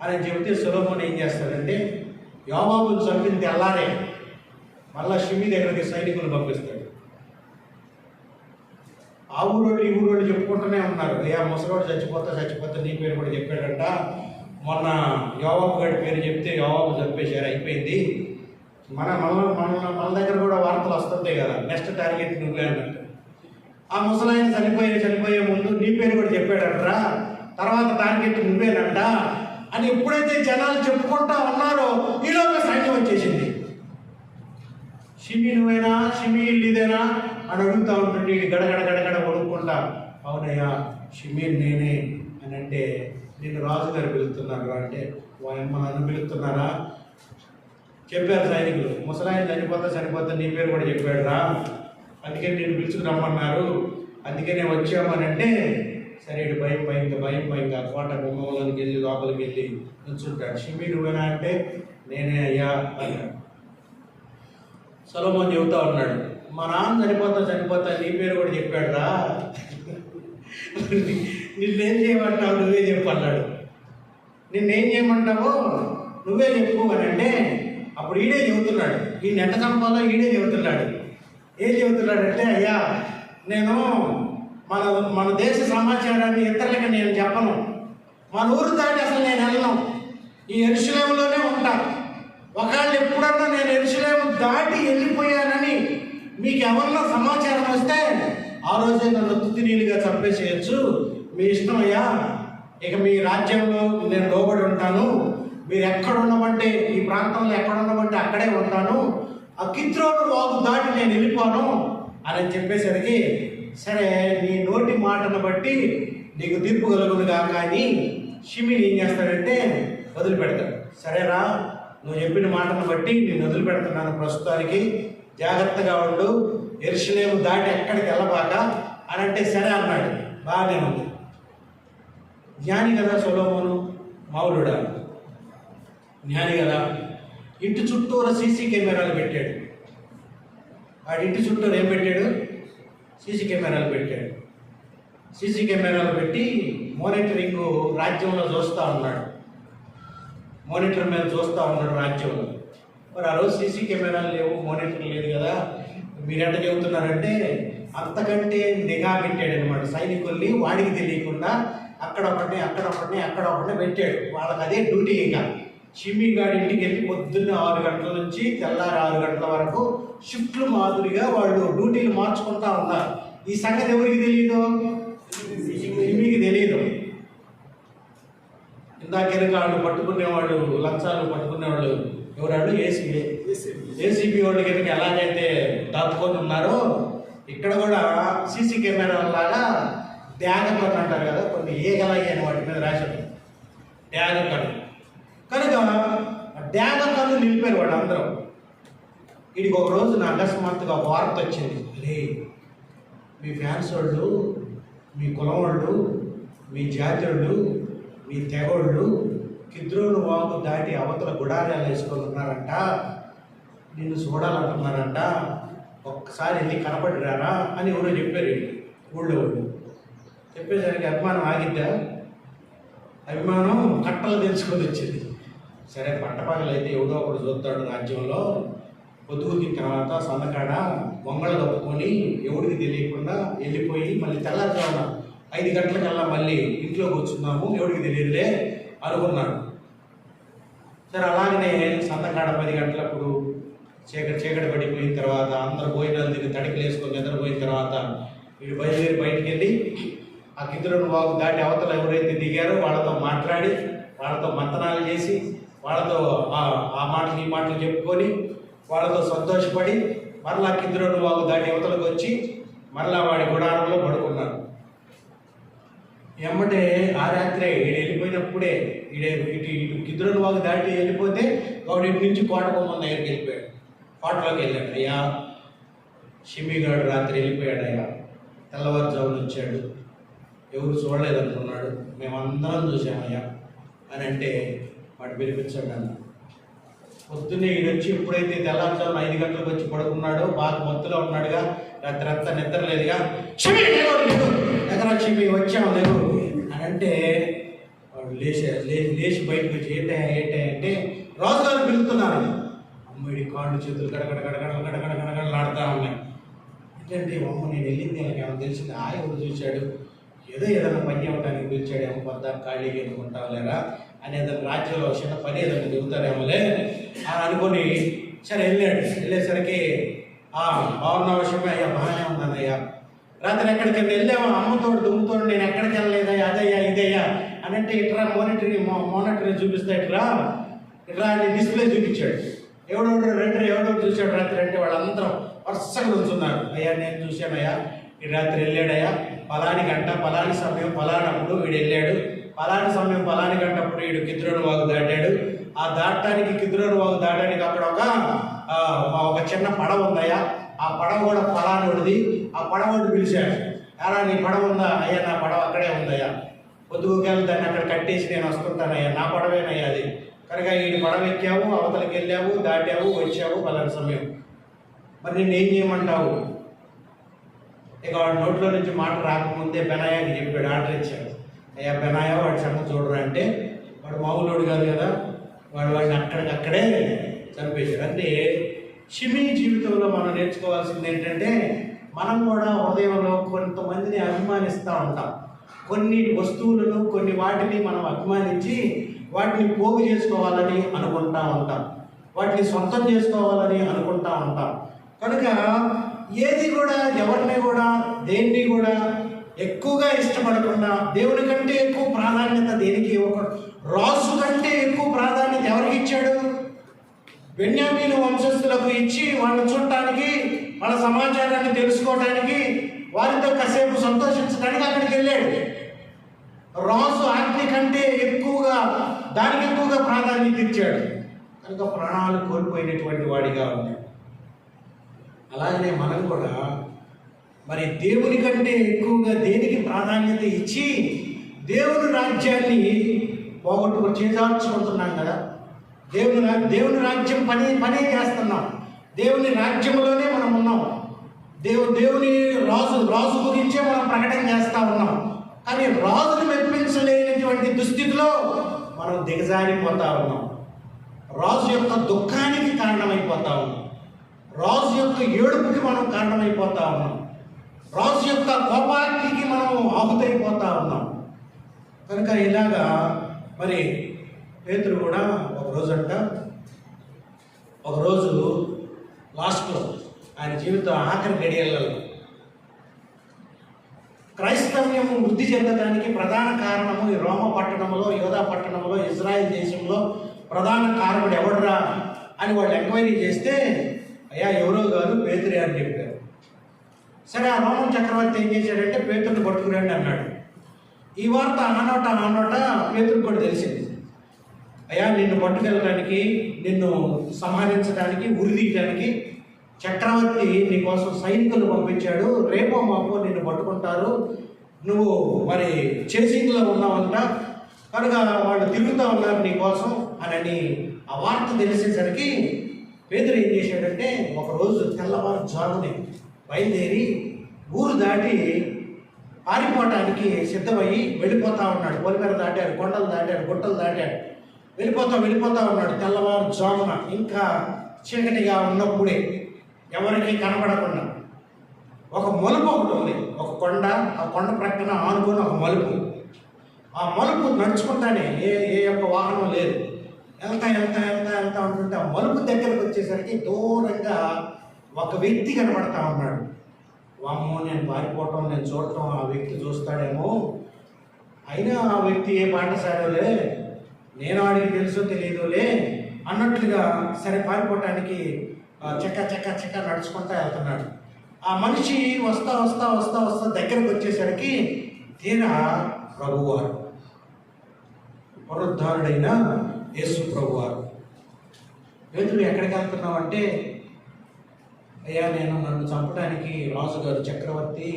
అని చెబితే సొలొమోను ఏం చేస్తాడంటే, యోవాబును చంపింది తెల్లారే మళ్ళా షిమి దగ్గరికి సైనికులు పంపిస్తాడు. ఆ ఊరోళ్ళు ఈ ఊరోళ్ళు చెప్పుకుంటూనే ఉన్నారు, అయ్యా ముసలోడు చచ్చిపోతా నీ పేరు కూడా చెప్పాడంట, మొన్న యోవాబు గారి పేరు చెప్తే యోవాబు చంపేశారు, అయిపోయింది. మన దగ్గర కూడా వార్తలు వస్తుంటాయి కదా, నెక్స్ట్ టార్గెట్ నువ్వే అన్నట్టు. ఆ ముసలాయన చనిపోయే ముందు నీ పేరు కూడా చెప్పాడంటరా, తర్వాత టార్గెట్ నువ్వేనంట అని ఎప్పుడైతే జనాలు చెప్పుకుంటా ఉన్నారో ఈలోగా సైన్యం వచ్చేసింది. షిమి నువ్వేనా, షిమి ఇల్లు ఇదేనా అని అడుగుతూ ఉంటుంది. గడగడ కొడుకుంటా, అవునయ్యా షిమి నేనే అని అంటే, నేను రాజుగారు పిలుస్తున్నారు అంటే, వాయమ్మ నన్ను పిలుస్తున్నారా? చెప్పారు సైనికులు, ముసలాయన చనిపోతా నీ పేరు కూడా చెప్పాడు రా, అందుకే నేను పిలుచుకు రమ్మన్నారు, అందుకే నేను వచ్చామని అంటే, సరే భయం కోట గుమ్మంలోకి వెళ్ళి లోపలికి వెళ్ళి నుంచుంటాడు. షిమి నువ్వేనా అంటే, నేనే అయ్యా అన్నాడు. సొలొమోను చెబుతా ఉన్నాడు, మా నాన్న చనిపోతా నీ పేరు కూడా చెప్పాడు రా, నిన్నేం చేయమంటావు నువ్వే చెప్పు అన్నాడు. నిన్నేం చేయమంటావో నువ్వే చెప్పు అని అంటే, అప్పుడు ఈడే చెబుతున్నాడు, ఈ నెట్ట చంపాలో ఈడే చెబుతున్నాడు. ఏం చెబుతున్నాడంటే, అయ్యా నేను మన దేశ సమాచారాన్ని ఇతరులకి నేను చెప్పను, మన ఊరు దాటి అసలు నేను వెళ్ళను, ఈ యెరూషలేములోనే ఉంటా. ఒకవేళ ఎప్పుడన్నా నేను యెరూషలేము దాటి వెళ్ళిపోయానని మీకు ఎవరన్నా సమాచారం వస్తే ఆ రోజే నన్ను తుత్తినీలుగా చంపేసేయచ్చు, మీ ఇష్టం అయ్యా, ఇక మీ రాజ్యంలో నేను లోబడి ఉంటాను, మీరు ఎక్కడ ఉండమంటే ఈ ప్రాంతంలో ఎక్కడ ఉండమంటే అక్కడే ఉంటాను, ఆ కిద్రోను వాగు దాటి నేను వెళ్ళిపోను అని చెప్పేసరికి, సరే నీ నోటి మాటను బట్టి నీకు తీర్పు కలుగునుగా కానీ షిమిని ఏం చేస్తాడంటే వదిలిపెడతాడు. సరేరా, నువ్వు చెప్పిన మాటను బట్టి నేను వదిలిపెడుతున్నాను, ప్రస్తుతానికి జాగ్రత్తగా ఉండు, యెరూషలేము దాటి ఎక్కడికి వెళ్ళబాక అని అంటే, సరే అన్నాడు. బాగానే ఉంది. జ్ఞాని కదా సొలొమోను, మౌలుడా జ్ఞాని కదా. ఇంటి చుట్టూరా సీసీ కెమెరాలు పెట్టాడు. వాడి ఇంటి చుట్టూరు ఏం పెట్టాడు? సీసీ కెమెరాలు పెట్టాడు. సీసీ కెమెరాలు పెట్టి మానిటరింగ్ రాజ్యంలో చూస్తూ ఉన్నాడు. మానిటర్ మీద చూస్తూ ఉన్నాడు రాజ్యంలో. మరి ఆ రోజు సీసీ కెమెరాలు లేవు, మానిటర్ లేదు కదా, మీరు ఎట్ట చెబుతున్నారంటే, అంతకంటే నిఘా పెట్టాడు అనమాట. సైనికుల్ని వాడికి తెలియకుండా అక్కడొకటిని పెట్టాడు. వాళ్ళకి అదే డ్యూటీ. ఇక షిమి గాడి ఇంటికి వెళ్ళి పొద్దున్న 6 గంటల నుంచి తెల్లారి 6 గంటల వరకు షిఫ్ట్లు మాదిరిగా వాళ్ళు డ్యూటీలు మార్చుకుంటా ఉన్నారు. ఈ సంగతి ఎవరికి తెలియదు? షిమికి తెలియదు. ఇందాక వాళ్ళు పట్టుకునేవాళ్ళు, లంచాలు పట్టుకునేవాళ్ళు ఎవరాళ్ళు? ఏసీబీ వాళ్ళు కనుక ఎలాగైతే దాచుకొని ఉన్నారో, ఇక్కడ కూడా సీసీ కెమెరాల లాగా డ్యాగ కన్ను అంటారు కదా, కొన్ని ఏగలయ్యి అని వాటి మీద రాశారు, డ్యాగ కన్ను. కనుక డ్యాగ కన్ను నిలిపారు వాళ్ళు అందరూ. వీడికి ఒక రోజు నా అకస్మాత్తుగా వార్త వచ్చింది, అరే మీ ఫ్యాన్స్ వాళ్ళు, మీ కులం వాళ్ళు, మీ జాతి వాళ్ళు, మీ తెగోళ్ళు కిద్రోను వాగు దాటి అవతల గుడారాలు వేసుకొని ఉన్నారంట, నిన్ను చూడాలంటున్నారంట, ఒక్కసారి వెళ్ళి కనపడిరారా అని ఎవరో చెప్పారు ఊళ్ళో వాళ్ళు. చెప్పేసరికి అభిమానం ఆగిద్దా? అభిమానం కట్టలు తెచ్చుకొని వచ్చింది. సరే పట్టపగలైతే ఎవడో ఒకడు చూస్తాడు రాజ్యంలో. పొద్దుగుకి తర్వాత సందకాడ బొంగళ కప్పుకొని ఎవడికి తెలియకుండా వెళ్ళిపోయి మళ్ళీ తెల్లారుజామున 5 గంటలకల్లా మళ్ళీ ఇంట్లో కూర్చున్నాము, ఎవడికి తెలియదులే అనుకున్నాడు. సరే అలాగనే సందకాడ 10 గంటలప్పుడు చీకటి పడిపోయిన తర్వాత అందరు భోజనాలు తిని తడికలు వేసుకొని నిద్రపోయిన తర్వాత వీడు బయలుదేరి బయటికి వెళ్ళి ఆ కిద్రోను వాగు దాటి అవతల ఎవరైతే దిగారో వాళ్ళతో మాట్లాడి, వాళ్ళతో మంతనాలు చేసి, వాళ్ళతో ఆ మాటలు ఈ మాటలు చెప్పుకొని వాళ్ళతో సంతోషపడి మరలా కిద్రోను వాగు దాటి అవతలకు వచ్చి మరలా వాడి గుడారంలో పడుకున్నాడు. ఎమ్మటే ఆ రాత్రే ఈడు వెళ్ళిపోయినప్పుడే ఇటు కిద్రోను వాగు దాటి వెళ్ళిపోతే వాడు ఇటు నుంచి కోట కొమ్మని దగ్గరికి వెళ్ళిపోయాడు. కోటలోకి వెళ్ళాడు. అయ్యా షిమిగాడు రాత్రి వెళ్ళిపోయాడు అయ్యా, తెల్లవారుజామున వచ్చాడు, ఎవరు చూడలేదనుకున్నాడు, మేమందరం చూసామయ్యా అని అంటే వాడు పిలిపించాడు అన్న. పొద్దున్నే ఈడు వచ్చి ఎప్పుడైతే తెల్లారుజామున 5 గంటలకు వచ్చి పడుకున్నాడో బాగా మత్తులో ఉన్నాడుగా, రాత్రి అంతా నిద్ర లేదుగా, ఎగరా షిమి వచ్చాము లేవు అని అంటే వాడు లేచి బయటకు వచ్చి ఏంటే అంటే రాజుగారు పిలుస్తున్నారు. అమ్మడి కాళ్ళు చేతులు గడగడలాడుతూ ఉన్నాయి. ఏంటంటే అమ్మ నేను వెళ్ళింది ఏమైనా తెలిసింది, ఎవరు చూశాడు, ఏదైనా పని అవ్వడానికి పిలిచాడేమో, పొద్దు ఖాళీగా ఎన్నుకుంటాం లేరా అని ఏదైనా రాజ్యంలో చిన్న పని ఏదైనా చెబుతారేమోలే అని అనుకొని సరే వెళ్ళాడు. వెళ్ళేసరికి బాగున్న విషయమే అయ్యా, బాగానే ఉందన్నయ్యా, రాత్రి ఎక్కడికి వెళ్ళాము అమ్మతోడు దుమ్ముతోడు, నేను ఎక్కడికి వెళ్ళలేదయ్యా, అదయ్యా ఇదయ్యా అని అంటే ఇట్రా మోనిటరీ చూపిస్తా ఇట్రా అని డిస్ప్లే చూపించాడు. ఎవడో చూశాడు రాత్రి అంటే వాళ్ళందరం వరుసగా ఉంచున్నారు. అయ్యా నేను చూశానయ్యా, ఈ రాత్రి వెళ్ళాడయ్యా, పలాని గంట పలాని సమయం పలానప్పుడు వీడు వెళ్ళాడు, పలాని సమయం పలాని గంటప్పుడు వీడు కిద్రోను వాగు దాటాడు, ఆ దాటానికి కిద్రోను వాగు దాటానికి అక్కడ ఒక చిన్న పడవ ఉందయ్యా, ఆ పడవ కూడా పలానోడిది, ఆ పడవోడు పిలిచాడు, ఎలా నీ పడవ ఉందా, అయ్యా నా పడవ అక్కడే ఉందయ్యా, పొద్దుగుకెళ్ళి దాన్ని అక్కడ కట్టేసి నేను వస్తుంటానయ్యా, నా పడవేనయ్యా అది, కనుక ఈ పడవ ఎక్కావు, అవతలకి వెళ్ళావు, దాటావు, వచ్చావు పలాని సమయం, మరి నేను ఏం చేయమంటావు? ఇక వాడి నోట్లో నుంచి మాట రాకముందే బెనాయాకి చెప్పాడు, ఆర్డర్ ఇచ్చాడు. అయ్యా బెనాయా వాడి సంగతి చూడరా అంటే వాడు మామూలుడు కాదు కదా, వాడిని అక్కడికక్కడే చంపేశాడు. అంటే షిమి జీవితంలో మనం నేర్చుకోవాల్సింది ఏంటంటే మనం కూడా హృదయంలో కొంతమందిని అభిమానిస్తూ ఉంటాం. కొన్ని వస్తువులను కొన్ని వాటిని మనం అభిమానించి వాటిని పోగు చేసుకోవాలని అనుకుంటా ఉంటాం, వాటిని సొంతం చేసుకోవాలని అనుకుంటా ఉంటాం. కనుక ఏది కూడా ఎవరిని కూడా దేన్ని కూడా ఎక్కువగా ఇష్టపడకుండా దేవుని కంటే ఎక్కువ ప్రాధాన్యత దేనికి రాజు కంటే ఎక్కువ ప్రాధాన్యత ఎవరికి ఇచ్చాడు? బెన్యామీను వంశస్థులకు ఇచ్చి వాళ్ళని చూడటానికి, వాళ్ళ సమాచారాన్ని తెలుసుకోవడానికి, వారితో కాసేపు సంతోషించడానికి అక్కడికి వెళ్ళాడు. రాజు ఆజ్ఞ కంటే దానికి ఎక్కువగా ప్రాధాన్యత ఇచ్చాడు. కనుక ప్రాణాలు కోల్పోయినటువంటి వాడిగా ఉన్నాడు. అలాగనే మనం కూడా మరి దేవుని కంటే ఎక్కువగా దేనికి ప్రాధాన్యత ఇచ్చి దేవుని రాజ్యాన్ని చేజార్చుకుంటున్నాం కదా. దేవుని రాజ్యం పని చేస్తున్నాం, దేవుని రాజ్యంలోనే మనం ఉన్నాం, దేవుని రాజు గురించే మనం ప్రకటన చేస్తూ ఉన్నాం. కానీ రాజును మెప్పించలేనటువంటి దుస్థితిలో మనం దిగజారిపోతా ఉన్నాం, రాజు యొక్క దుఃఖానికి కారణమైపోతా ఉన్నాం, రాజు యొక్క ఏడుపుకి మనం కారణమైపోతా ఉన్నాం, రాజు యొక్క కోపాగ్నికి మనం ఆహుతైపోతా ఉన్నాం. కనుక ఇలాగా మరి పేతురు కూడా ఒకరోజు లాస్ట్లో ఆయన జీవితం ఆఖరి గడియలలో క్రైస్తవ్యం వృద్ధి చెందడానికి ప్రధాన కారణము ఈ రోమ పట్టణంలో, యోధా పట్టణంలో, ఇజ్రాయెల్ దేశంలో ప్రధాన కారకుడు ఎవడురా అని వాళ్ళు ఎంక్వైరీ చేస్తే అయ్యా ఎవరో కాదు పేతురే అని చెప్పారు. సరే ఆ రోమన్ చక్రవర్తి ఏం చేశాడంటే పేతురుని పట్టుకురండి అన్నాడు. ఈ వార్త ఆనోట పేతురుకు కూడా తెలిసింది. అయ్యా నిన్ను పట్టుకెళ్ళడానికి, నిన్ను సంహరించడానికి, ఉరిదీయడానికి చక్రవర్తి నీకోసం సైనికులు పంపించాడు, రేపో మాపో నిన్ను పట్టుకుంటారు, నువ్వు మరి చేసింగ్లో ఉన్నావంట, కనుక వాళ్ళు తిరుగుతూ ఉన్నారు నీకోసం అని ఆ వార్త తెలిసేసరికి పేతురు ఏం చేశాడంటే ఒకరోజు తెల్లవారుజామునే బయలుదేరి ఊరు దాటి పారిపోవటానికి సిద్ధమయ్యి వెళ్ళిపోతా ఉన్నాడు. పొలిమేర దాటాడు, కొండలు దాటాడు, గుట్టలు దాటాడు, వెళ్ళిపోతా ఉన్నాడు. తెల్లవారుజామున ఇంకా చీకటిగా ఉన్నప్పుడే ఎవరికీ కనబడకుండా ఒక మలుపు ఒకటి ఉంది, ఒక కొండ, ఆ కొండ ప్రక్కన ఆనుకొని ఒక మలుపు. ఆ మలుపు నడుచుకుంటానే ఏ యొక్క వాహనం లేదు, వెళ్తా ఉంటుంటే ఆ మలుపు దగ్గరకు వచ్చేసరికి దూరంగా ఒక వ్యక్తి కనబడతా ఉన్నాడు. వామ్మో, నేను పారిపోవటం, నేను చూడటం, ఆ వ్యక్తి చూస్తాడేమో, అయినా ఆ వ్యక్తి ఏ పాఠశాలలే, నేను వాడికి తెలుసో తెలియదులే అన్నట్లుగా సరే పారిపోవటానికి చెక్క నడుచుకుంటా వెళ్తున్నాడు. ఆ మనిషి వస్తా దగ్గరకు వచ్చేసరికి తీరా ప్రభువారు, పునరుద్ధారుడైన యేసు ప్రభువారు. పేతురు ఎక్కడికి వెళ్తున్నావు అంటే, అయ్యా నేను నన్ను చంపడానికి రాజుగారు చక్రవర్తి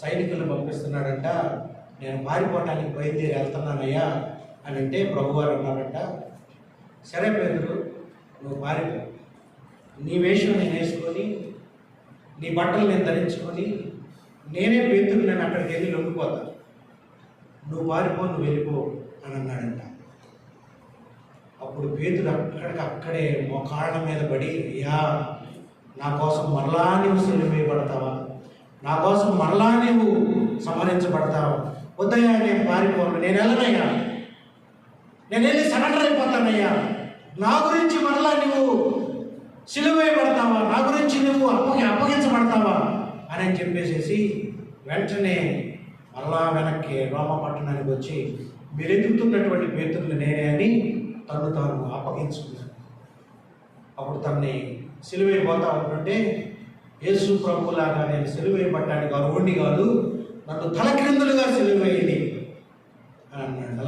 సైనికులను పంపిస్తున్నాడంట, నేను పారిపోవటానికి బయలుదేరి వెళ్తున్నానయ్యా అని అంటే ప్రభువారు అన్నారంట, సరే పేతురు నువ్వు పారిపో, నీ వేషం నేను వేసుకొని, నీ బట్టలు నేను ధరించుకొని, నేనే పేతురు, నేను అక్కడికి వెళ్ళి లొంగిపోతా, నువ్వు పారిపో, నువ్వు వెళ్ళిపో అని అన్నాడంట. అప్పుడు పేతురు అక్కడే మోకాళ్ళ మీద పడి, అయ్యా నా కోసం మరలా నువ్వు సిలువ వేయబడతావా, నా కోసం మరలా నువ్వు సంహరించబడతావా, వద్దయ్యా నేను పారిపోను, నేను వెళ్ళనయ్యా, నేను వెళ్ళి సరెండర్ అయిపోతానయ్యా, నా గురించి మరలా నువ్వు సిలువ వేయబడతావా, నా గురించి నువ్వు అప్పగించబడతావా అని చెప్పేసేసి వెంటనే మరలా వెనక్కి రోమపట్టణానికి వచ్చి మీరు ఎదుగుతున్నటువంటి పేతురుని నేనే అని తను తాను అప్పగించుకున్నాడు. అప్పుడు తనని సిలువైపోతా ఉంటుంటే, యేసు ప్రభువులాగా నేను సిలువైపట్టడానికి అర్హుడిని కాదు, నన్ను తలక్రిందులుగా సిలువేయండి అని అన్నాడు.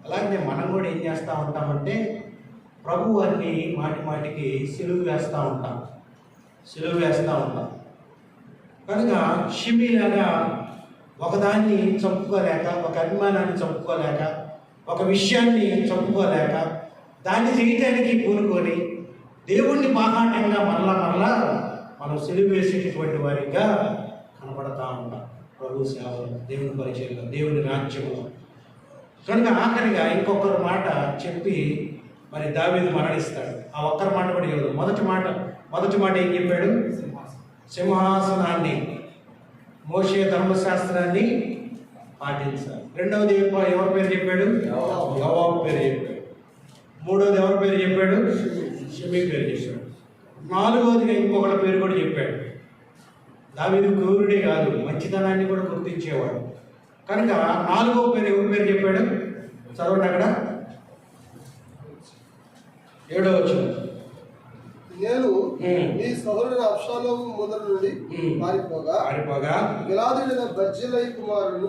అలాగే మనం కూడా ఏం చేస్తూ ఉంటామంటే, ప్రభు వారిని మాటికి సిలువ వేస్తూ ఉంటాం. కనుక షిమీలాగా ఒకదాన్ని చంపుకోలేక, ఒక అభిమానాన్ని చంపుకోలేక, ఒక విషయాన్ని చంపుకోలేక, దాన్ని చేయటానికి పూనుకొని దేవుణ్ణి బాహాటంగా మరలా మనం సిలువ వేసేటటువంటి వారిగా కనబడతా ఉంటాం ప్రభు సేవలు, దేవుని పరిచయంలో, దేవుని రాజ్యంలో. కనుక ఆఖరిగా ఇంకొకరు మాట చెప్పి మరి దావీదు మరణిస్తాడు. ఆ ఒక్కరి మాట కూడా ఇవ్వదు. మొదటి మాట ఏం చెప్పాడు? సింహాసనాన్ని, మోషే ధర్మశాస్త్రాన్ని పాటించాలి. రెండవది ఎవరి పేరు చెప్పాడు? యోవాబు పేరు చెప్పాడు. మూడవది ఎవరి పేరు చెప్పాడు? షిమీ పేరు చెప్పాడు. నాలుగవదిగా ఇంకొకటి పేరు కూడా చెప్పాడు. దావీదు క్రూరుడే కాదు, మంచితనాన్ని కూడా గుర్తించేవాడు. కనుక నాలుగవ పేరు ఎవరి పేరు చెప్పాడు? చదవండి అక్కడ 7వ వచనం. నేను నీ సహోదరుడు అబ్షాలోము ముందర నుండి పారిపోగా గిలాదీయుడైన బర్జిల్లయి కుమారుడు